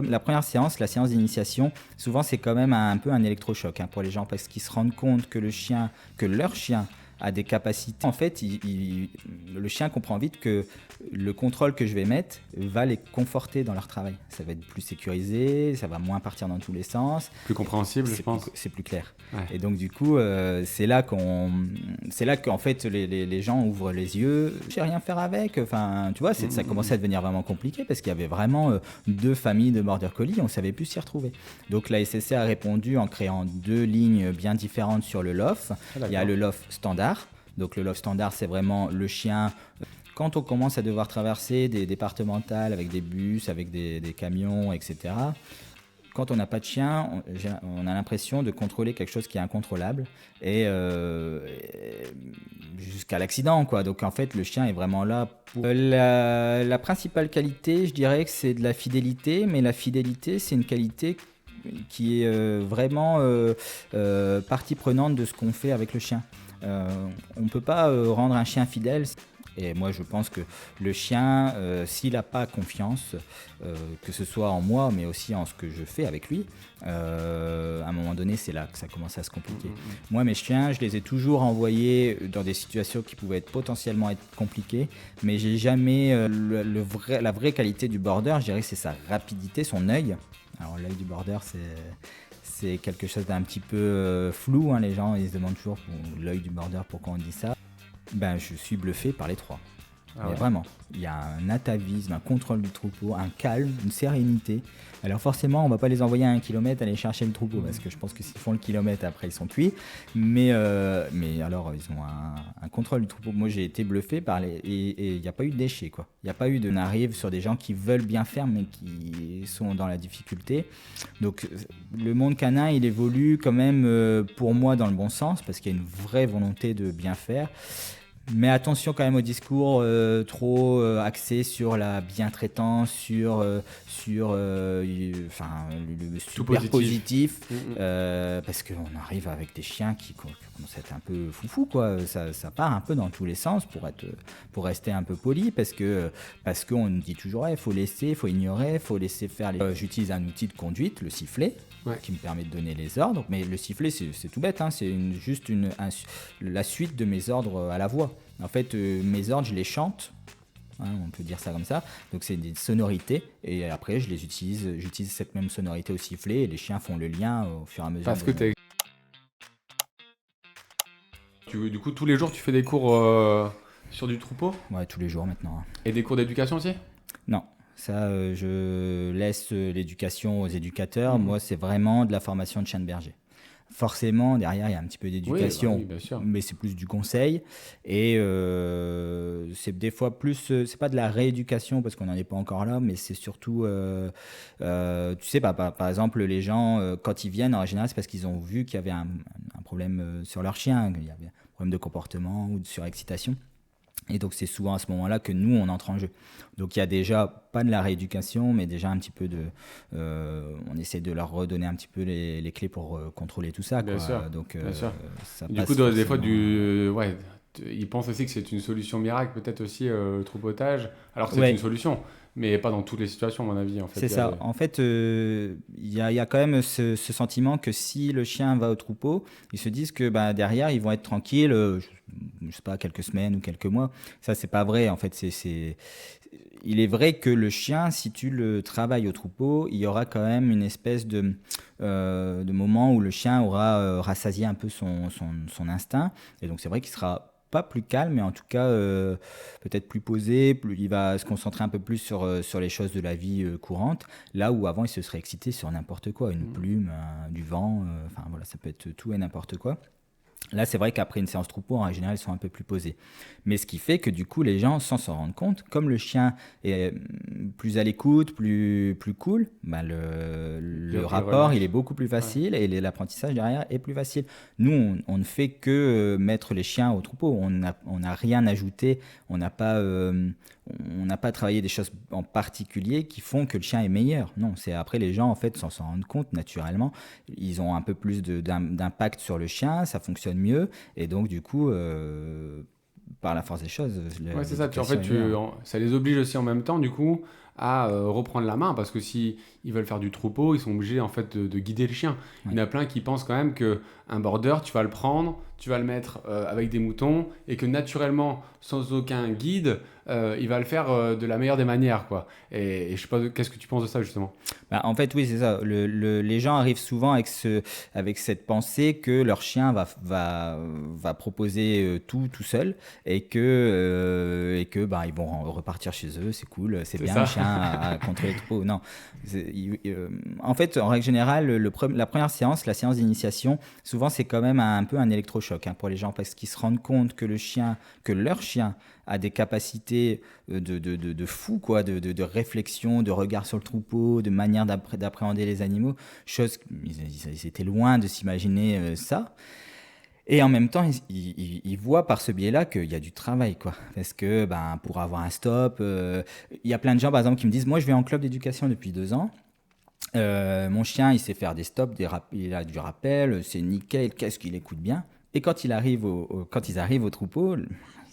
la première séance, la séance d'initiation, souvent c'est quand même un peu un électrochoc pour les gens parce qu'ils se rendent compte que leur chien a des capacités. En fait, le chien comprend vite que le contrôle que je vais mettre va les conforter dans leur travail. Ça va être plus sécurisé, ça va moins partir dans tous les sens. Plus compréhensible, je pense. C'est plus clair. Ouais. Et donc du coup, c'est là qu'en fait les gens ouvrent les yeux. Je sais rien faire avec. Enfin, tu vois, ça commençait à devenir vraiment compliqué parce qu'il y avait vraiment 2 familles de border collie. On savait plus s'y retrouver. Donc la SSC a répondu en créant 2 lignes bien différentes sur le LOF. Il y a le LOF standard. Donc le LOF standard, c'est vraiment le chien. Quand on commence à devoir traverser des départementales avec des bus, avec des camions, etc., quand on n'a pas de chien, on a l'impression de contrôler quelque chose qui est incontrôlable et jusqu'à l'accident, quoi. Donc en fait, le chien est vraiment là pour... La principale qualité, je dirais que c'est de la fidélité, mais la fidélité, c'est une qualité qui est vraiment partie prenante de ce qu'on fait avec le chien. On ne peut pas rendre un chien fidèle. Et moi, je pense que le chien, s'il n'a pas confiance, que ce soit en moi, mais aussi en ce que je fais avec lui, à un moment donné, c'est là que ça commence à se compliquer. Moi, mes chiens, je les ai toujours envoyés dans des situations qui pouvaient potentiellement être compliquées, mais j'ai jamais la vraie qualité du border, je dirais que c'est sa rapidité, son œil. Alors, l'œil du border, c'est quelque chose d'un petit peu flou. Les gens, ils se demandent toujours l'œil du border, pourquoi on dit ça. Je suis bluffé par les 3. Mais vraiment, il y a un atavisme, un contrôle du troupeau, un calme, une sérénité. Alors forcément, on va pas les envoyer à 1 kilomètre aller chercher le troupeau, parce que je pense que s'ils font le kilomètre, après ils sont cuits. Mais alors, ils ont un contrôle du troupeau. Moi, j'ai été bluffé par et il n'y a pas eu de déchets, quoi. Il n'y a pas eu de... On arrive sur des gens qui veulent bien faire, mais qui sont dans la difficulté. Donc, le monde canin, il évolue quand même, pour moi, dans le bon sens, parce qu'il y a une vraie volonté de bien faire. Mais attention quand même au discours trop axé sur la bientraitance, sur le super positif, parce qu'on arrive avec des chiens qui commencent à être un peu foufou, quoi. Ça part un peu dans tous les sens pour rester un peu poli, parce qu'on nous dit toujours il faut laisser, il faut ignorer, il faut laisser faire. J'utilise un outil de conduite, le sifflet. Qui me permet de donner les ordres, mais le sifflet c'est tout bête, c'est juste la suite de mes ordres à la voix. En fait, mes ordres je les chante, on peut dire ça comme ça, donc c'est des sonorités et après j'utilise cette même sonorité au sifflet et les chiens font le lien au fur et à mesure. Parce que du coup tous les jours tu fais des cours sur du troupeau ? Ouais, tous les jours maintenant. Et des cours d'éducation aussi ? Non. Ça, je laisse l'éducation aux éducateurs. Moi, c'est vraiment de la formation de chien de berger. Forcément, derrière, il y a un petit peu d'éducation, bien sûr. Mais c'est plus du conseil. Et c'est des fois plus... c'est pas de la rééducation, parce qu'on n'en est pas encore là, mais c'est surtout... tu sais, par exemple, les gens, quand ils viennent, en général, c'est parce qu'ils ont vu qu'il y avait un problème sur leur chien. Il y avait un problème de comportement ou de surexcitation. Et donc, c'est souvent à ce moment-là que nous, on entre en jeu. Donc, il y a déjà, pas de la rééducation, mais déjà un petit peu de... on essaie de leur redonner un petit peu les clés pour contrôler tout ça. Bien sûr. Donc, bien sûr. Ça du passe coup, des fois, forcément... ils pensent aussi que c'est une solution miracle, peut-être aussi, le troupeautage. Alors que c'est une solution, mais pas dans toutes les situations, à mon avis. En fait, c'est ça. En fait, il y a quand même ce sentiment que si le chien va au troupeau, ils se disent que derrière, ils vont être tranquilles, je sais pas, quelques semaines ou quelques mois. Ça, c'est pas vrai. En fait, il est vrai que le chien, si tu le travailles au troupeau, il y aura quand même une espèce de moment où le chien aura rassasié un peu son instinct. Et donc, c'est vrai qu'il sera pas plus calme, mais en tout cas peut-être plus posé, il va se concentrer un peu plus sur les choses de la vie courante, là où avant il se serait excité sur n'importe quoi, une plume, du vent, voilà, ça peut être tout et n'importe quoi. Là, c'est vrai qu'après une séance troupeau, en général, ils sont un peu plus posés. Mais ce qui fait que du coup, les gens, sans s'en rendre compte, comme le chien est plus à l'écoute, plus cool, le rapport, il est beaucoup plus facile et l'apprentissage derrière est plus facile. Nous, on ne fait que mettre les chiens au troupeau. On n'a rien ajouté. On n'a pas travaillé des choses en particulier qui font que le chien est meilleur. Non, c'est après les gens, en fait, sans s'en rendre compte, naturellement, ils ont un peu plus d'impact sur le chien, ça fonctionne mieux, et donc du coup, par la force des choses... c'est ça, en fait, ça les oblige aussi en même temps, du coup, à reprendre la main, parce que si ils veulent faire du troupeau, ils sont obligés en fait de guider le chien. Il y en a plein qui pensent quand même que un border, tu vas le prendre, tu vas le mettre avec des moutons, et que naturellement, sans aucun guide, il va le faire de la meilleure des manières, quoi. Et je sais pas, qu'est-ce que tu penses de ça, justement? Bah, en fait, oui, c'est ça. Les gens arrivent souvent avec cette pensée que leur chien va proposer tout seul et que bah, ils vont repartir chez eux, c'est cool, c'est C'est bien, ça. le chien a contrôlé le troupeau. Non. En fait, en règle générale, la première séance, la séance d'initiation, souvent c'est quand même un peu un électrochoc pour les gens parce qu'ils se rendent compte que leur chien a des capacités de fou, quoi, de réflexion, de regard sur le troupeau, de manière d'appréhender les animaux, chose ils étaient loin de s'imaginer ça. Et en même temps, ils voient par ce biais-là qu'il y a du travail, quoi. Parce que ben, pour avoir un stop, il y a plein de gens, par exemple, qui me disent, moi, je vais en club d'éducation depuis 2 ans. Mon chien, il sait faire des stops, il a du rappel, c'est nickel, qu'est-ce qu'il écoute bien. Et quand quand ils arrivent au troupeau,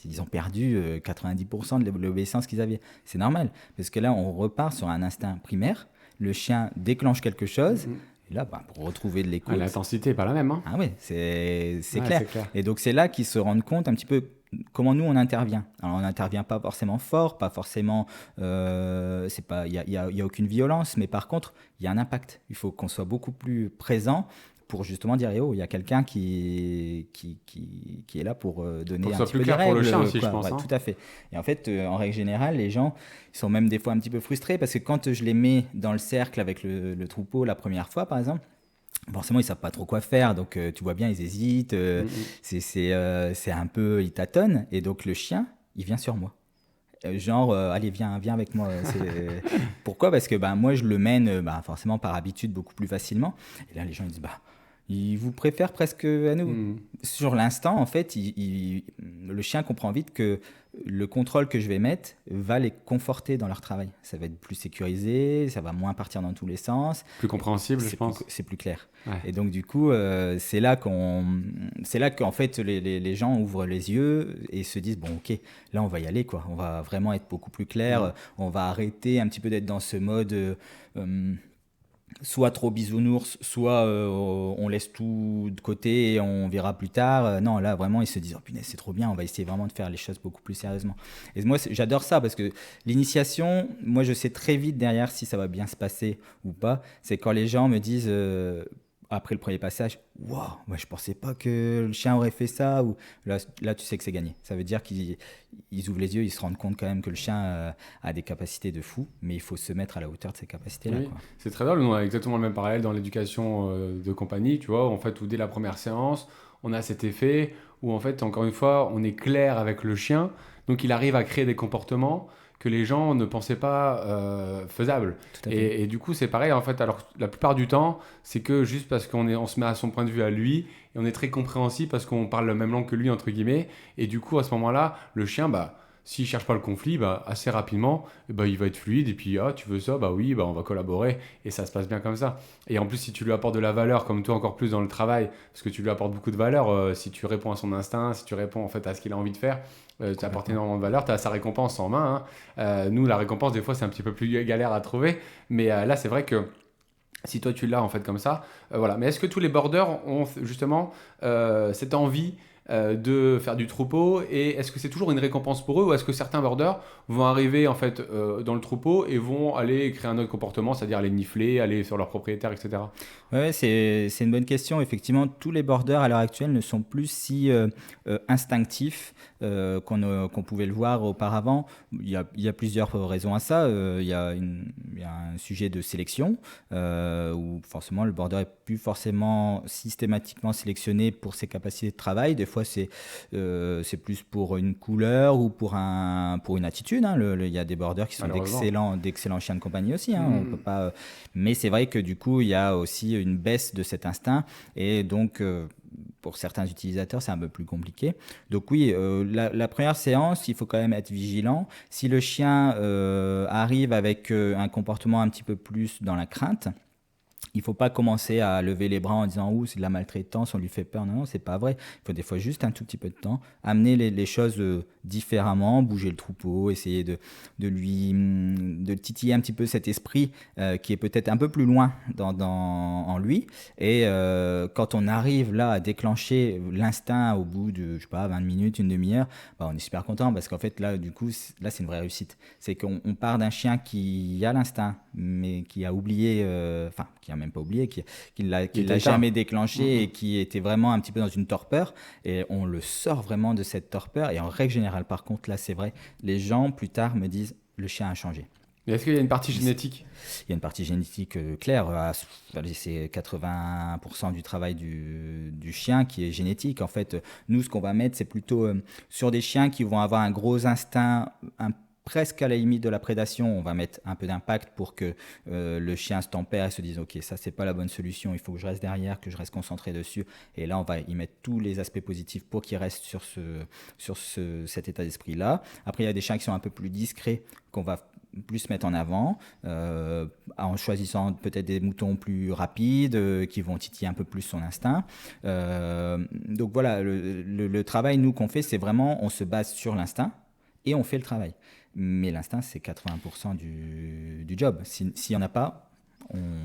ils ont perdu 90% de l'obéissance qu'ils avaient. C'est normal, parce que là, on repart sur un instinct primaire. Le chien déclenche quelque chose, Mhm. et là, bah, pour retrouver de l'écoute. L'intensité n'est pas la même, hein. Ah oui, c'est Ouais, clair. c'est clair. Et donc, c'est là qu'ils se rendent compte un petit peu comment nous on intervient. Alors, on n'intervient pas forcément fort, pas forcément. Il y a aucune violence, mais par contre, il y a un impact. Il faut qu'on soit beaucoup plus présent pour justement dire, eh oh, il y a quelqu'un qui est là pour Pour donner que ce un soit petit plus peu des clair pour le règles, chien aussi, je quoi. pense, Ouais, hein. tout à fait. Et en fait, en règle générale, les gens ils sont même des fois un petit peu frustrés parce que quand je les mets dans le cercle avec le troupeau la première fois, par exemple, forcément, ils savent pas trop quoi faire, donc tu vois bien, ils hésitent, Mhm. c'est un peu, ils tâtonnent, et donc le chien, il vient sur moi. Genre, allez, viens avec moi. Pourquoi? Parce que ben, moi, je le mène bah, forcément par habitude beaucoup plus facilement. Et là, les gens ils disent, bah, ils vous préfèrent presque à nous. Mhm. Sur l'instant, en fait, le chien comprend vite que le contrôle que je vais mettre va les conforter dans leur travail. Ça va être plus sécurisé, ça va moins partir dans tous les sens, Plus compréhensible, je pense. c'est plus clair. Ouais. Et donc, du coup, c'est là qu'en fait, les gens ouvrent les yeux et se disent, bon, ok, là, on va y aller, quoi. On va vraiment être beaucoup plus clair. Mhm. On va arrêter un petit peu d'être dans ce mode euh, soit trop bisounours, soit on laisse tout de côté et on verra plus tard. Non, là, vraiment, ils se disent, oh punaise, c'est trop bien, on va essayer vraiment de faire les choses beaucoup plus sérieusement. Et moi, j'adore ça parce que l'initiation, moi, je sais très vite derrière si ça va bien se passer ou pas. C'est quand les gens me disent, après le premier passage, waouh, moi, je pensais pas que le chien aurait fait ça. Ou là, tu sais que c'est gagné. Ça veut dire qu'ils ouvrent les yeux, ils se rendent compte quand même que le chien a des capacités de fou, mais il faut se mettre à la hauteur de ces capacités-là, Oui, quoi. c'est très drôle. Nous, on a exactement le même parallèle dans l'éducation de compagnie, tu vois, en fait, où dès la première séance, on a cet effet où, en fait, encore une fois, on est clair avec le chien, donc il arrive à créer des comportements que les gens ne pensaient pas faisables. Tout à fait. Et du coup, c'est pareil, en fait, alors la plupart du temps, c'est que juste parce on se met à son point de vue à lui, et on est très compréhensif parce qu'on parle la même langue que lui, entre guillemets, et du coup, à ce moment-là, le chien, bah, s'il cherche pas le conflit, bah, assez rapidement, bah, il va être fluide, et puis, ah, tu veux ça, bah oui, bah, on va collaborer, et ça se passe bien comme ça. Et en plus, si tu lui apportes de la valeur, comme toi, encore plus dans le travail, parce que tu lui apportes beaucoup de valeur, si tu réponds à son instinct, si tu réponds en fait à ce qu'il a envie de faire, tu apportes énormément de valeur, tu as sa récompense en main, hein. Nous, la récompense, des fois, c'est un petit peu plus galère à trouver, mais là, c'est vrai que si toi tu l'as en fait comme ça, voilà. Mais est-ce que tous les boarders ont justement cette envie de faire du troupeau, et est-ce que c'est toujours une récompense pour eux, ou est-ce que certains boarders vont arriver en fait dans le troupeau et vont aller créer un autre comportement, c'est-à-dire aller nifler, aller sur leur propriétaire, etc. Ouais, c'est une bonne question. Effectivement, tous les borders à l'heure actuelle ne sont plus si instinctifs qu'on pouvait le voir auparavant. Il y a plusieurs raisons à ça. Il y a un sujet de sélection où forcément le border est plus forcément systématiquement sélectionné pour ses capacités de travail. Des fois, c'est plus pour une couleur ou pour une attitude, hein. Il y a des borders qui sont Malheureusement. d'excellents chiens de compagnie aussi, hein. On peut Mhm. pas, mais c'est vrai que du coup, il y a aussi une baisse de cet instinct et donc pour certains utilisateurs, c'est un peu plus compliqué. Donc oui, la première séance, il faut quand même être vigilant. Si le chien arrive avec un comportement un petit peu plus dans la crainte, Il faut pas commencer à lever les bras en disant ouh c'est de la maltraitance, on lui fait peur. Non, non, c'est pas vrai. Il faut des fois juste un tout petit peu de temps, amener les choses différemment, bouger le troupeau, essayer de titiller un petit peu cet esprit qui est peut-être un peu plus loin en lui. Et quand on arrive là à déclencher l'instinct au bout de je sais pas 20 minutes, une demi-heure, bah, on est super content parce qu'en fait là du coup là c'est une vraie réussite. C'est qu'on part d'un chien qui a l'instinct mais qui a oublié, enfin qui a même pas oublié, qui l'a jamais déclenché et qui était vraiment un petit peu dans une torpeur. Et on le sort vraiment de cette torpeur. Et en règle générale, par contre, là, c'est vrai, les gens plus tard me disent le chien a changé. Et est-ce qu'il y a une partie génétique? Il y a une partie génétique claire. C'est 80% du travail du chien qui est génétique. En fait, nous, ce qu'on va mettre, c'est plutôt sur des chiens qui vont avoir un gros instinct, presque à la limite de la prédation. On va mettre un peu d'impact pour que le chien se tempère et se dise ok, ça c'est pas la bonne solution, il faut que je reste derrière, que je reste concentré dessus. Et là on va y mettre tous les aspects positifs pour qu'il reste sur cet état d'esprit là. Après il y a des chiens qui sont un peu plus discrets qu'on va plus mettre en avant en choisissant peut-être des moutons plus rapides qui vont titiller un peu plus son instinct. Donc voilà, le travail nous qu'on fait, c'est vraiment on se base sur l'instinct et on fait le travail. Mais l'instinct, c'est 80% du job. S'il n'y en a pas,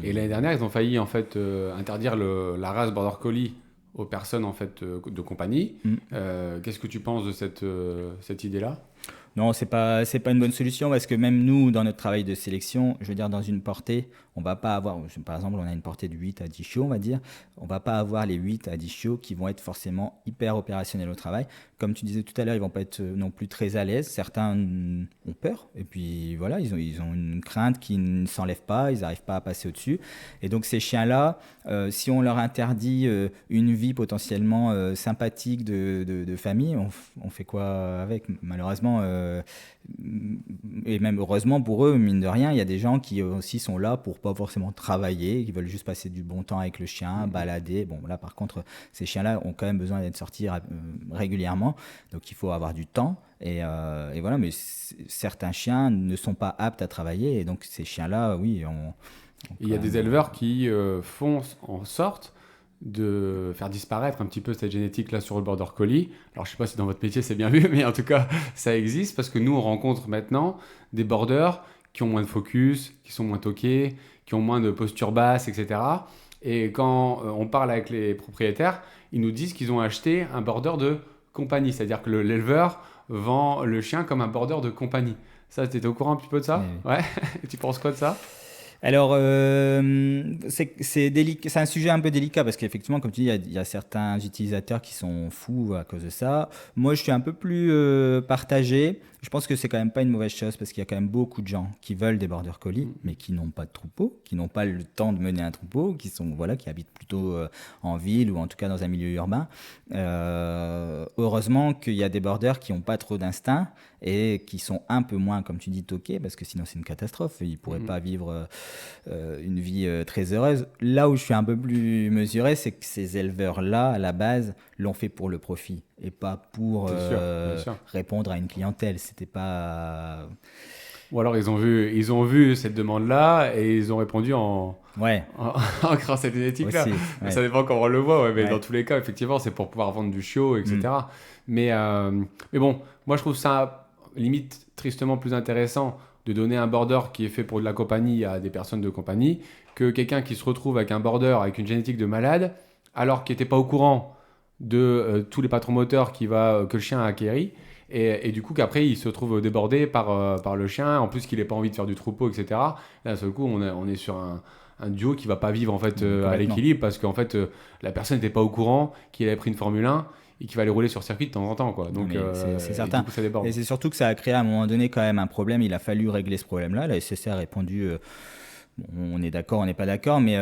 Et l'année dernière, ils ont failli en fait interdire la race Border Collie aux personnes en fait de compagnie. Qu'est-ce que tu penses de cette idée-là? Non, c'est pas une bonne solution parce que même nous, dans notre travail de sélection, je veux dire, dans une portée, on va pas avoir, par exemple, on a une portée de 8 à 10 chiots, on va dire, on va pas avoir les 8 à 10 chiots qui vont être forcément hyper opérationnels au travail. Comme tu disais tout à l'heure, ils vont pas être non plus très à l'aise. Certains ont peur et puis voilà, ils ont une crainte qui ne s'enlève pas, ils n'arrivent pas à passer au-dessus. Et donc ces chiens-là, si on leur interdit une vie potentiellement sympathique de famille, on fait quoi avec? Malheureusement, et même heureusement pour eux, mine de rien, il y a des gens qui aussi sont là pour pas forcément travailler, qui veulent juste passer du bon temps avec le chien, balader. Bon, là par contre, ces chiens-là ont quand même besoin d'être sortis régulièrement, donc il faut avoir du temps. Et voilà, mais certains chiens ne sont pas aptes à travailler, et donc ces chiens-là, oui, il y a des éleveurs qui font en sorte de faire disparaître un petit peu cette génétique-là sur le Border Collie. Alors, je ne sais pas si dans votre métier c'est bien vu, mais en tout cas, ça existe parce que nous, on rencontre maintenant des borders qui ont moins de focus, qui sont moins toqués, qui ont moins de posture basse, etc. Et quand on parle avec les propriétaires, ils nous disent qu'ils ont acheté un border de compagnie, c'est-à-dire que l'éleveur vend le chien comme un border de compagnie. Ça, tu étais au courant un petit peu de ça? Oui. Ouais. Et tu penses quoi de ça? Alors, c'est un sujet un peu délicat parce qu'effectivement, comme tu dis, il y a certains utilisateurs qui sont fous à cause de ça. Moi, je suis un peu plus partagé. Je pense que c'est quand même pas une mauvaise chose parce qu'il y a quand même beaucoup de gens qui veulent des border collies, mais qui n'ont pas de troupeau, qui n'ont pas le temps de mener un troupeau, qui habitent plutôt en ville ou en tout cas dans un milieu urbain. Heureusement qu'il y a des borders qui n'ont pas trop d'instinct et qui sont un peu moins, comme tu dis, toqués, parce que sinon c'est une catastrophe. Ils ne pourraient pas vivre une vie très heureuse. Là où je suis un peu plus mesuré, c'est que ces éleveurs-là, à la base, l'ont fait pour le profit et pas pour bien sûr. répondre à une clientèle. C'était pas... Ou alors ils ont vu cette demande-là et ils ont répondu en créant cette génétique-là. Aussi, ouais. Ça dépend comment on le voit, mais Ouais. dans tous les cas, effectivement, c'est pour pouvoir vendre du chiot, etc. Mais bon, moi je trouve ça limite tristement plus intéressant de donner un border qui est fait pour de la compagnie à des personnes de compagnie que quelqu'un qui se retrouve avec un border avec une génétique de malade alors qu'il n'était pas au courant de tous les patrons moteurs que le chien a acquéris. Et du coup, qu'après, il se trouve débordé par le chien, en plus qu'il n'ait pas envie de faire du troupeau, etc. Là, d'un seul coup, on est sur un duo qui ne va pas vivre en fait, à l'équilibre parce qu'en fait, la personne n'était pas au courant qu'il avait pris une Formule 1 et qu'il va aller rouler sur circuit de temps en temps, quoi. Donc, c'est certain. Du coup, ça déborde. Et c'est surtout que ça a créé à un moment donné quand même un problème. Il a fallu régler ce problème-là. La SCC a répondu... on est d'accord, on n'est pas d'accord, mais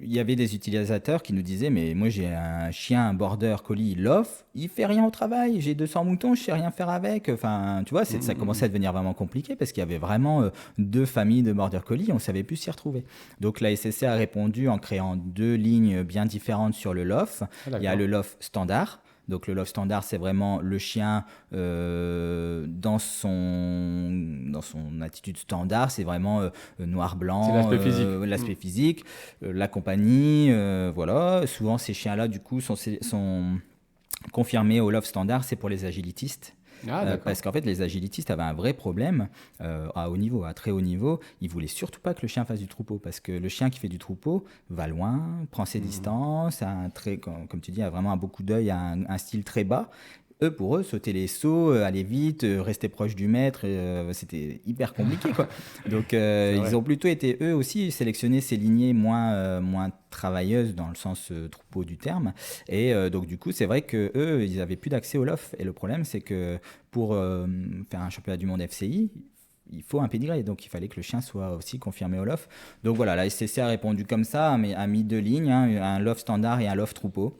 il y avait des utilisateurs qui nous disaient mais moi j'ai un chien, un border collie love, il fait rien au travail, j'ai 200 moutons, je sais rien faire avec. Enfin, tu vois, ça commençait à devenir vraiment compliqué parce qu'il y avait vraiment deux familles de border collie, on savait plus s'y retrouver. Donc la SCC a répondu en créant deux lignes bien différentes sur le love. Il y a le love standard. Donc le love standard, c'est vraiment le chien dans son attitude standard, c'est vraiment noir-blanc, C'est l'aspect physique. l'aspect physique, la compagnie, voilà. Souvent ces chiens-là, du coup, sont confirmés au love standard, c'est pour les agilitistes. Ah, d'accord. Parce qu'en fait, les agilitistes avaient un vrai problème à haut niveau, à très haut niveau. Ils voulaient surtout pas que le chien fasse du troupeau, parce que le chien qui fait du troupeau va loin, prend ses distances, a un très, comme tu dis, a vraiment un beau coup d'œil, a un style très bas. Eux, pour eux, sauter les sauts, aller vite, rester proche du maître, c'était hyper compliqué, quoi. Donc, ils ont plutôt été, eux aussi, sélectionnés ces lignées moins travailleuses dans le sens troupeau du terme. Et donc, du coup, c'est vrai que eux, ils avaient plus d'accès au LOF. Et le problème, c'est que pour faire un championnat du monde FCI, il faut un pédigré, donc il fallait que le chien soit aussi confirmé au LOF. Donc voilà, la SCC a répondu comme ça, mais a mis 2 lignes, hein, un LOF standard et un LOF troupeau.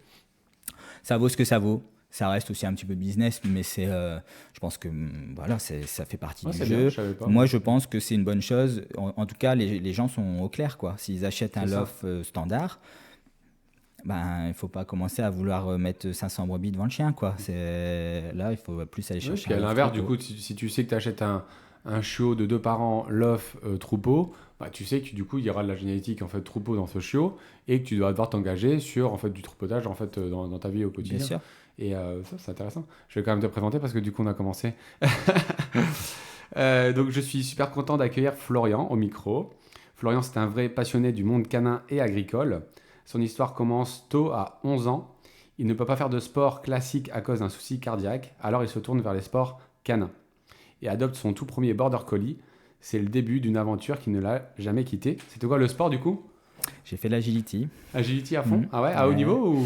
Ça vaut ce que ça vaut. Ça reste aussi un petit peu business, mais je pense que voilà, ça fait partie du c'est jeu. bien, je savais pas. Moi, je pense que c'est une bonne chose. En tout cas, les gens sont au clair, quoi. S'ils achètent un LOF standard, ben, il ne faut pas commencer à vouloir mettre 500 brebis devant le chien, quoi. Là, il faut plus aller chercher Puis à un LOF l'inverse, du troupeau. coup, si tu sais que tu achètes un chiot de 2 parents, LOF, troupeau, bah, tu sais que du coup, il y aura de la génétique en fait troupeau dans ce chiot et que tu dois devoir t'engager sur en fait du troupeautage en fait dans ta vie au quotidien. Bien sûr. Et ça, c'est intéressant. Je vais quand même te présenter parce que du coup, on a commencé. Donc, je suis super content d'accueillir Florian au micro. Florian, c'est un vrai passionné du monde canin et agricole. Son histoire commence tôt, à 11 ans. Il ne peut pas faire de sport classique à cause d'un souci cardiaque, alors il se tourne vers les sports canins et adopte son tout premier border collie. C'est le début d'une aventure qui ne l'a jamais quitté. C'était quoi le sport du coup? J'ai fait l'agility. Agility à fond? Mhm. Ah ouais, à haut Ouais. niveau ou...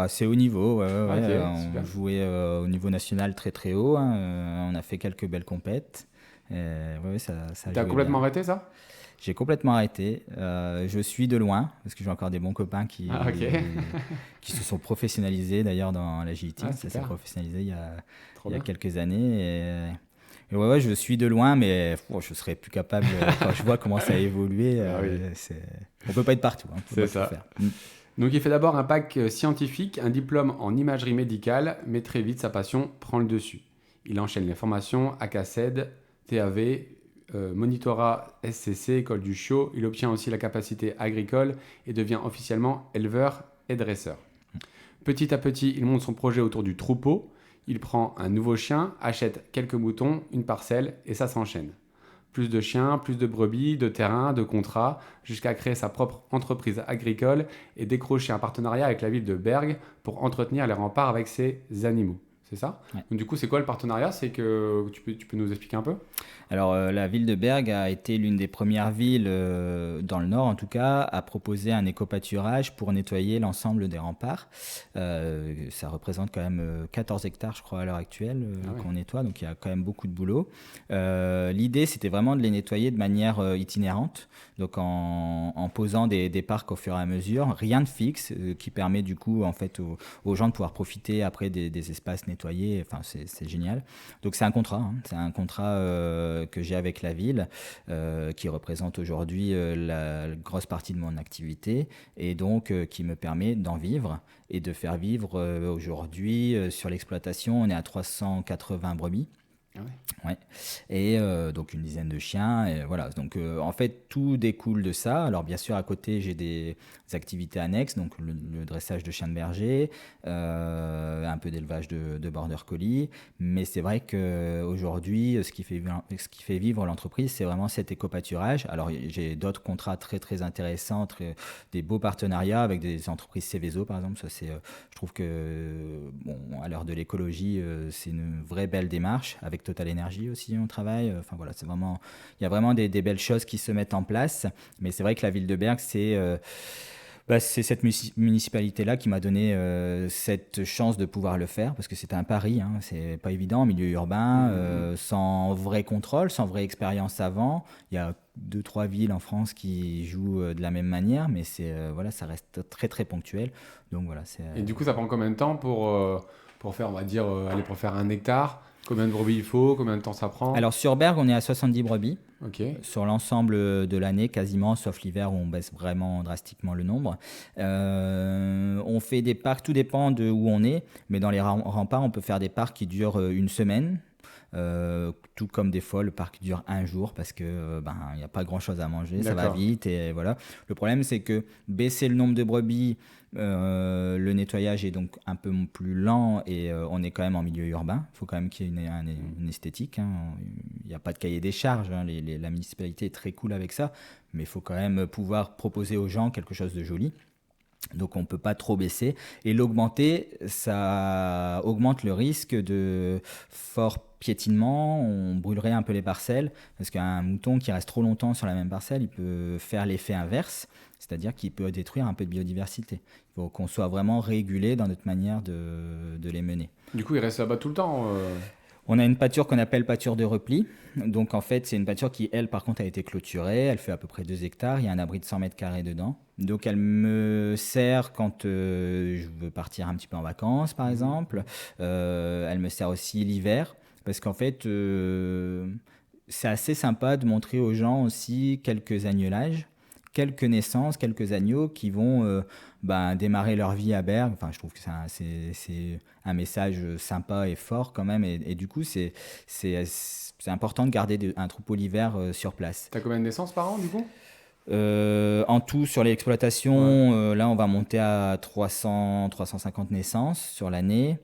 C'est haut niveau, ouais, ouais, Ok, ouais. super. On jouait au niveau national très très haut, hein. On a fait quelques belles compètes. Ouais, ça T'as jouait complètement bien. arrêté ça? J'ai complètement arrêté. Je suis de loin, parce que j'ai encore des bons copains Ah ok. qui se sont professionnalisés d'ailleurs dans l'agility. Ah Ça s'est super. professionnalisé Trop il y a bien. quelques années. Et ouais, je suis de loin, mais je serais plus capable quand je vois comment ça a évolué. Ah oui. On peut pas être partout, hein, on peut C'est pas tout ça. faire. Donc il fait d'abord un bac scientifique, un diplôme en imagerie médicale, mais très vite sa passion prend le dessus. Il enchaîne les formations ACACED, TAV, monitorat SCC, école du chiot. Il obtient aussi la capacité agricole et devient officiellement éleveur et dresseur. Petit à petit, il monte son projet autour du troupeau. Il prend un nouveau chien, achète quelques moutons, une parcelle et ça s'enchaîne. Plus de chiens, plus de brebis, de terrain, de contrats, jusqu'à créer sa propre entreprise agricole et décrocher un partenariat avec la ville de Bergue pour entretenir les remparts avec ses animaux. C'est ça? Ouais. Donc, du coup, c'est quoi le partenariat? C'est que tu peux nous expliquer un peu? Alors, la ville de Bergue a été l'une des premières villes, dans le nord en tout cas, à proposer un éco-pâturage pour nettoyer l'ensemble des remparts. Ça représente quand même 14 hectares, je crois, à l'heure actuelle, qu'on nettoie, donc il y a quand même beaucoup de boulot. L'idée, c'était vraiment de les nettoyer de manière itinérante, donc en posant des parcs au fur et à mesure, rien de fixe, qui permet du coup en fait aux gens de pouvoir profiter après des espaces nettoyés. Enfin, c'est génial. Donc c'est un contrat, hein. C'est un contrat que j'ai avec la ville, qui représente aujourd'hui la grosse partie de mon activité et donc qui me permet d'en vivre et de faire vivre aujourd'hui sur l'exploitation, on est à 380 brebis. Ah ouais. Ouais. Et donc une dizaine de chiens. Et voilà. Donc en fait, tout découle de ça. Alors bien sûr, à côté, j'ai des activités annexes, donc le dressage de chiens de berger, un peu d'élevage de border collie. Mais c'est vrai qu'aujourd'hui, ce qui fait vivre l'entreprise, c'est vraiment cet éco-pâturage. Alors j'ai d'autres contrats très très intéressants, des beaux partenariats avec des entreprises Céveso, par exemple. Ça, je trouve que bon, à l'heure de l'écologie, c'est une vraie belle démarche. Avec Total Energy aussi, on travaille. Enfin voilà, il y a vraiment des belles choses qui se mettent en place. Mais c'est vrai que la ville de Bergue, c'est cette municipalité-là qui m'a donné cette chance de pouvoir le faire, parce que c'était un pari, hein, c'est pas évident en milieu urbain, sans vrai contrôle, sans vraie expérience avant. Il y a 2-3 villes en France qui jouent de la même manière, mais voilà, ça reste très très ponctuel. Donc voilà, Et du coup, ça prend combien de temps pour faire, on va dire, pour faire 1 hectare? Combien de brebis il faut? Combien de temps ça prend? Alors sur Berg, on est à 70 brebis. Ok. Sur l'ensemble de l'année, quasiment, sauf l'hiver où on baisse vraiment drastiquement le nombre. On fait des parcs, tout dépend de où on est, mais dans les remparts, on peut faire des parcs qui durent une semaine. Tout comme des fois le parc dure un jour parce que il n'y a pas grand chose à manger, ça va D'accord. vite et voilà. Le problème c'est que baisser le nombre de brebis, le nettoyage est donc un peu plus lent et on est quand même en milieu urbain. Il faut quand même qu'il y ait une esthétique, hein. Il n'y a pas de cahier des charges, hein. La municipalité est très cool avec ça, mais il faut quand même pouvoir proposer aux gens quelque chose de joli. Donc on ne peut pas trop baisser. Et l'augmenter, ça augmente le risque de fort piétinement. On brûlerait un peu les parcelles. Parce qu'un mouton qui reste trop longtemps sur la même parcelle, il peut faire l'effet inverse. C'est-à-dire qu'il peut détruire un peu de biodiversité. Il faut qu'on soit vraiment régulé dans notre manière de les mener. Du coup, il reste là-bas tout le temps. On a une pâture qu'on appelle pâture de repli. Donc en fait, c'est une pâture qui, elle, par contre, a été clôturée. Elle fait à peu près 2 hectares. Il y a un abri de 100 mètres carrés dedans. Donc elle me sert quand je veux partir un petit peu en vacances, par exemple. Elle me sert aussi l'hiver. Parce qu'en fait, c'est assez sympa de montrer aux gens aussi quelques agnelages, quelques naissances, quelques agneaux qui vont démarrer leur vie à Bergue. Enfin, je trouve que c'est un message sympa et fort quand même. Et du coup, c'est important de garder un troupeau l'hiver sur place. T'as combien de naissances par an, du coup? En tout, sur l'exploitation, Ouais. là, on va monter à 300, 350 naissances sur l'année.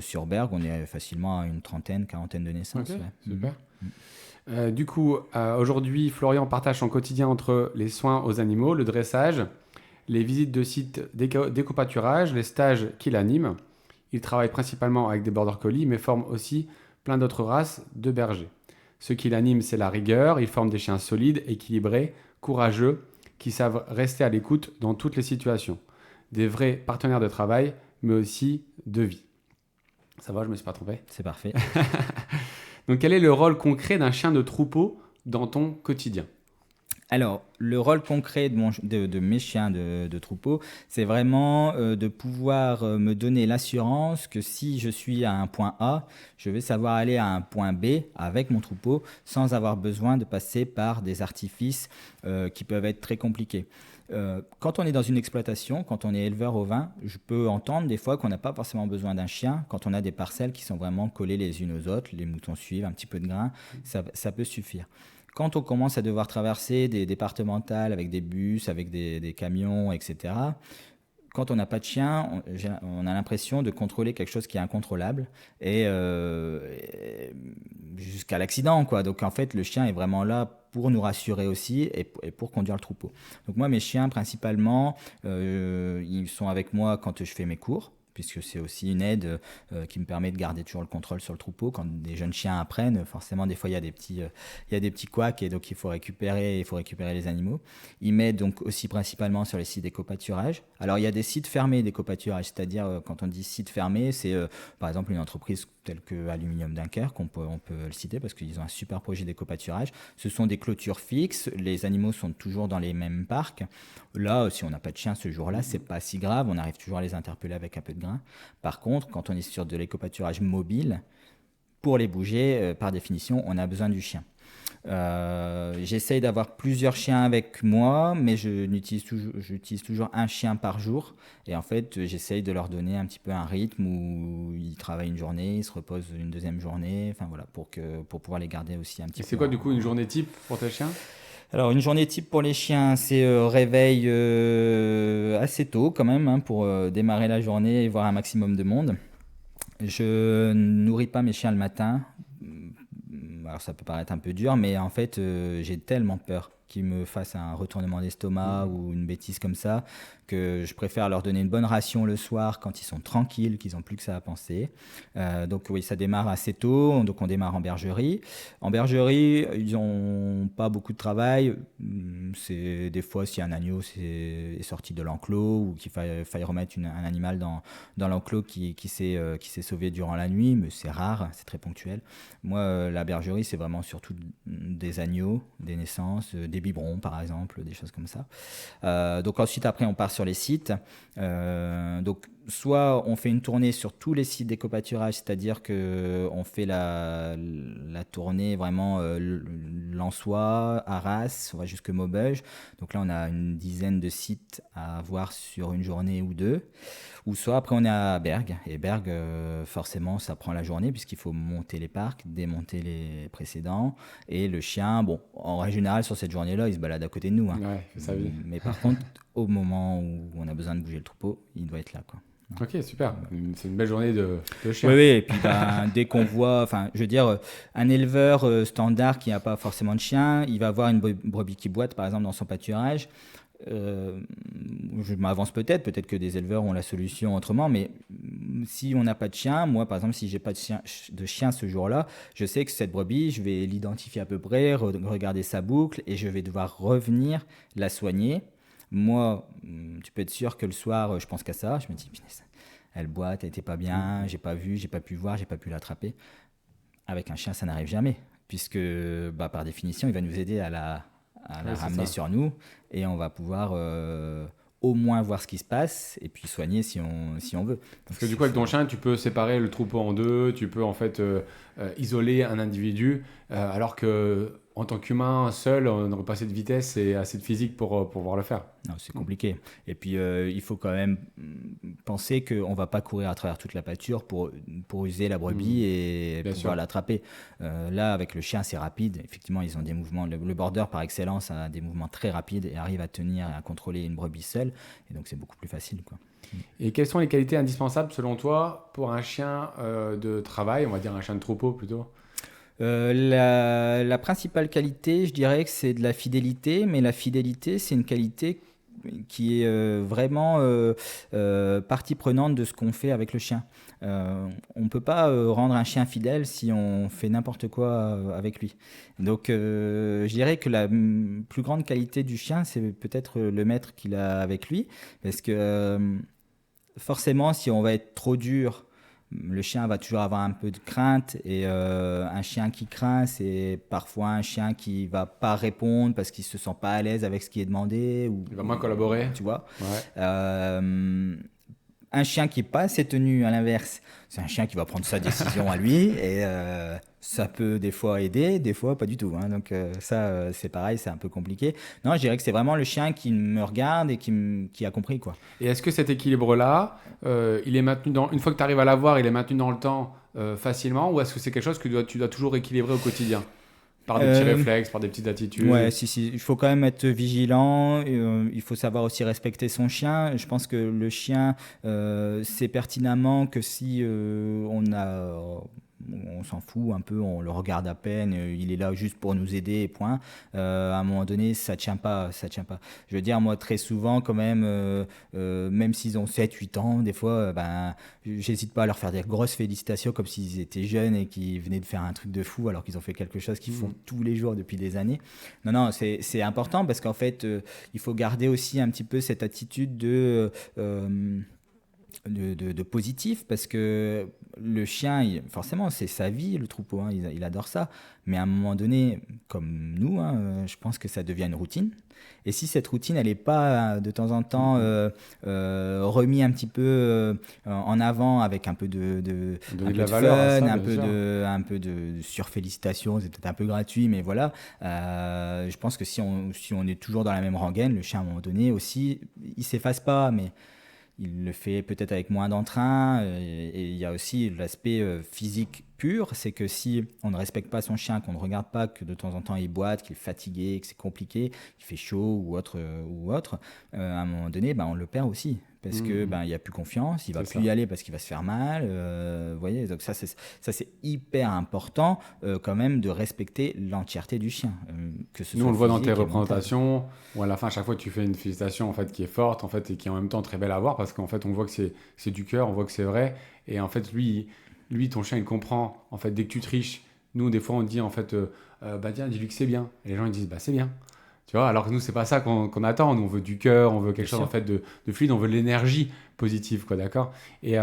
Sur Bergue, on est facilement à une trentaine, quarantaine de naissances. Ok, Ouais. super. Du coup, aujourd'hui, Florian partage son quotidien entre les soins aux animaux, le dressage, les visites de sites d'éco-pâturage, les stages qu'il anime. Il travaille principalement avec des border collies, mais forme aussi plein d'autres races de bergers. Ce qu'il anime, c'est la rigueur. Il forme des chiens solides, équilibrés, courageux, qui savent rester à l'écoute dans toutes les situations. Des vrais partenaires de travail, mais aussi de vie. Ça va, je me suis pas trompé. C'est parfait. Donc, quel est le rôle concret d'un chien de troupeau dans ton quotidien? Alors, le rôle concret de mes chiens de troupeau, c'est vraiment de pouvoir me donner l'assurance que si je suis à un point A, je vais savoir aller à un point B avec mon troupeau sans avoir besoin de passer par des artifices qui peuvent être très compliqués. Quand on est dans une exploitation, quand on est éleveur ovin, je peux entendre des fois qu'on n'a pas forcément besoin d'un chien. Quand on a des parcelles qui sont vraiment collées les unes aux autres, les moutons suivent, un petit peu de grain, ça peut suffire. Quand on commence à devoir traverser des départementales avec des bus, avec des camions, etc., quand on n'a pas de chien, on a l'impression de contrôler quelque chose qui est incontrôlable et jusqu'à l'accident, quoi. Donc en fait, le chien est vraiment là pour nous rassurer aussi et pour conduire le troupeau. Donc moi, mes chiens, principalement, ils sont avec moi quand je fais mes cours, puisque c'est aussi une aide qui me permet de garder toujours le contrôle sur le troupeau. Quand des jeunes chiens apprennent, forcément, des fois, il y a des petits couacs et donc il faut récupérer les animaux. Ils m'aident donc aussi principalement sur les sites d'éco-pâturage. Alors, il y a des sites fermés d'éco-pâturage, c'est-à-dire, quand on dit site fermé, c'est par exemple une entreprise telle que Aluminium Dunkerque, on peut le citer parce qu'ils ont un super projet d'éco-pâturage. Ce sont des clôtures fixes, les animaux sont toujours dans les mêmes parcs. Là, si on n'a pas de chien ce jour-là, c'est pas si grave, on arrive toujours à les interpeller avec un peu de grain. Par contre, quand on est sur de l'éco-pâturage mobile, pour les bouger, par définition, on a besoin du chien. J'essaye d'avoir plusieurs chiens avec moi, mais j'utilise toujours un chien par jour. Et en fait, j'essaye de leur donner un petit peu un rythme où ils travaillent une journée, ils se reposent une deuxième journée, enfin voilà, pour pouvoir les garder aussi un petit Et peu. c'est quoi, du coup, une journée type pour tes chiens? Alors, une journée type pour les chiens, c'est réveil assez tôt quand même, hein, pour démarrer la journée et voir un maximum de monde. Je nourris pas mes chiens le matin. Alors ça peut paraître un peu dur, mais en fait, j'ai tellement peur qu'ils me fassent un retournement d'estomac ou une bêtise comme ça, que je préfère leur donner une bonne ration le soir quand ils sont tranquilles, qu'ils n'ont plus que ça à penser. Donc oui, ça démarre assez tôt, donc on démarre en bergerie. En bergerie, ils n'ont pas beaucoup de travail. C'est des fois si un agneau est sorti de l'enclos ou qu'il faille remettre un animal dans l'enclos qui s'est sauvé durant la nuit, mais c'est rare, c'est très ponctuel. Moi, la bergerie, c'est vraiment surtout des agneaux, des naissances, des biberons par exemple, des choses comme ça. Donc ensuite, après, on part sur les sites. Donc soit on fait une tournée sur tous les sites d'éco-pâturage, c'est-à-dire qu'on fait la tournée vraiment Lensois, Arras, on va jusque Maubeuge. Donc là, on a une dizaine de sites à voir sur une journée ou deux. Ou soit après, on est à Bergue. Et Bergue, forcément, ça prend la journée puisqu'il faut monter les parcs, démonter les précédents. Et le chien, bon, en règle générale, sur cette journée-là, il se balade à côté de nous, hein. Ouais, c'est sa vie. Mais par contre, au moment où on a besoin de bouger le troupeau, il doit être là, quoi. Ok, super. C'est une belle journée de chien. Oui, oui, et puis dès qu'on voit, enfin, je veux dire, un éleveur standard qui n'a pas forcément de chien, il va voir une brebis qui boite, par exemple, dans son pâturage. Je m'avance peut-être que des éleveurs ont la solution autrement, mais si on n'a pas de chien, moi par exemple, si j'ai pas de chien ce jour-là, je sais que cette brebis, je vais l'identifier à peu près, regarder sa boucle et je vais devoir revenir la soigner. Moi, tu peux être sûr que le soir, je pense qu'à ça, je me dis, punaise, elle boite, elle était pas bien, j'ai pas vu, j'ai pas pu voir, j'ai pas pu l'attraper. Avec un chien, ça n'arrive jamais, puisque par définition, il va nous aider à la ramener sur nous et on va pouvoir au moins voir ce qui se passe et puis soigner si on veut. Parce que du coup, avec ton chien, tu peux séparer le troupeau en deux, tu peux en fait isoler un individu, alors que en tant qu'humain seul, on n'aurait pas assez de vitesse et assez de physique pour pouvoir le faire. Non, c'est compliqué. Et puis, il faut quand même penser qu'on ne va pas courir à travers toute la pâture pour user la brebis et Bien pouvoir sûr. l'attraper. Là, avec le chien, c'est rapide. Effectivement, ils ont des mouvements. Le border, par excellence, a des mouvements très rapides et arrive à tenir et à contrôler une brebis seule. Et donc, c'est beaucoup plus facile, quoi. Et quelles sont les qualités indispensables selon toi pour un chien de travail, on va dire un chien de troupeau plutôt? La principale qualité, je dirais que c'est de la fidélité, mais la fidélité, c'est une qualité qui est vraiment partie prenante de ce qu'on fait avec le chien. On ne peut pas rendre un chien fidèle si on fait n'importe quoi avec lui. Donc je dirais que la plus grande qualité du chien, c'est peut-être le maître qu'il a avec lui, parce que forcément, si on va être trop dur, le chien va toujours avoir un peu de crainte et un chien qui craint, c'est parfois un chien qui va pas répondre parce qu'il se sent pas à l'aise avec ce qui est demandé ou Il va moins collaborer. tu vois. Ouais. Un chien qui est pas assez tenu, à l'inverse, c'est un chien qui va prendre sa décision à lui et ça peut des fois aider, des fois pas du tout, hein. Donc ça, c'est pareil, c'est un peu compliqué. Non, je dirais que c'est vraiment le chien qui me regarde et qui a compris, quoi. Et est-ce que cet équilibre-là, il est maintenu une fois que tu arrives à l'avoir, il est maintenu dans le temps facilement, ou est-ce que c'est quelque chose que tu dois toujours équilibrer au quotidien? Par des petits réflexes, par des petites attitudes? Ouais, si, il faut quand même être vigilant. Il faut savoir aussi respecter son chien. Je pense que le chien sait pertinemment que si on s'en fout un peu, on le regarde à peine, il est là juste pour nous aider et point. À un moment donné, ça tient pas, ça tient pas. Je veux dire, moi, très souvent, quand même s'ils ont 7 8 ans, des fois, j'hésite pas à leur faire des grosses félicitations comme s'ils étaient jeunes et qu'ils venaient de faire un truc de fou alors qu'ils ont fait quelque chose qu'ils font tous les jours depuis des années. Non, non, c'est important parce qu'en fait, il faut garder aussi un petit peu cette attitude de positif parce que le chien, forcément, c'est sa vie, le troupeau, hein, il adore ça. Mais à un moment donné, comme nous, hein, je pense que ça devient une routine. Et si cette routine, elle n'est pas de temps en temps remis un petit peu en avant avec un peu Donner un de peu la de valeur à fun, ça, un bien peu sûr. un peu de surfélicitation, c'est peut-être un peu gratuit, mais voilà. Je pense que si on est toujours dans la même rengaine, le chien, à un moment donné aussi, il s'efface pas, mais il le fait peut-être avec moins d'entrain. Et il y a aussi l'aspect physique pur, c'est que si on ne respecte pas son chien, qu'on ne regarde pas que de temps en temps il boite, qu'il est fatigué, que c'est compliqué, qu'il fait chaud ou autre, à un moment donné, on le perd aussi. Parce que il n'y a plus confiance, il va C'est plus ça. y aller parce qu'il va se faire mal. Vous voyez, donc ça c'est hyper important quand même de respecter l'entièreté du chien, que ce Nous, soit on le voit dans tes physique et mental. représentations, où à la fin, à chaque fois, tu fais une félicitation en fait, qui est forte en fait, et qui est en même temps très belle à voir, parce qu'en fait, on voit que c'est du cœur, on voit que c'est vrai. Et en fait, lui, ton chien, il comprend. En fait, dès que tu triches, nous, des fois, on dit en fait, tiens, dis-lui que c'est bien. Et les gens, ils disent, c'est bien. Tu vois, alors que nous, c'est pas ça qu'on attend. Nous, on veut du cœur, on veut quelque Bien chose sûr. en fait, de fluide, on veut de l'énergie positive, quoi, d'accord? Et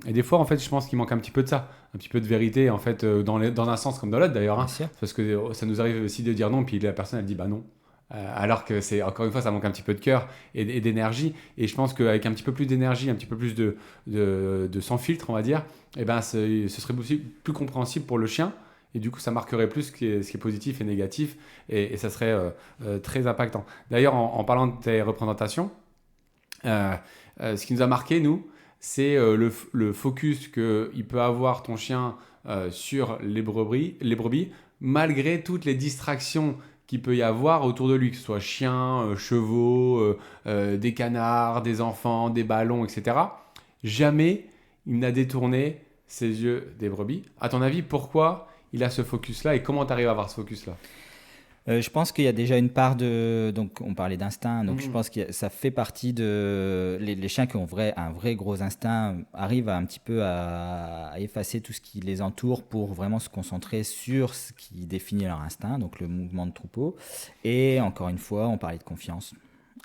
des fois, en fait, je pense qu'il manque un petit peu de ça, un petit peu de vérité, en fait, dans un sens comme dans l'autre, d'ailleurs, hein. Bien sûr. Parce que ça nous arrive aussi de dire non, puis la personne, elle dit, bah non. Alors que c'est, encore une fois, ça manque un petit peu de cœur et d'énergie. Et je pense qu'avec un petit peu plus d'énergie, un petit peu plus de sans filtre, on va dire, eh ben, ce serait aussi plus compréhensible pour le chien. Et du coup, ça marquerait plus ce qui est positif et négatif. Et ça serait très impactant. D'ailleurs, en parlant de tes représentations, ce qui nous a marqué, nous, c'est le focus qu'il peut avoir ton chien sur les brebis, malgré toutes les distractions qu'il peut y avoir autour de lui, que ce soit chiens, chevaux, des canards, des enfants, des ballons, etc. Jamais il n'a détourné ses yeux des brebis. À ton avis, pourquoi il a ce focus-là et comment tu arrives à avoir ce focus-là? Je pense qu'il y a déjà une part de. Donc, on parlait d'instinct. Donc, je Mhm. pense que ça fait partie de. Les chiens qui ont un vrai gros instinct arrivent un petit peu à effacer tout ce qui les entoure pour vraiment se concentrer sur ce qui définit leur instinct, donc le mouvement de troupeau. Et encore une fois, on parlait de confiance.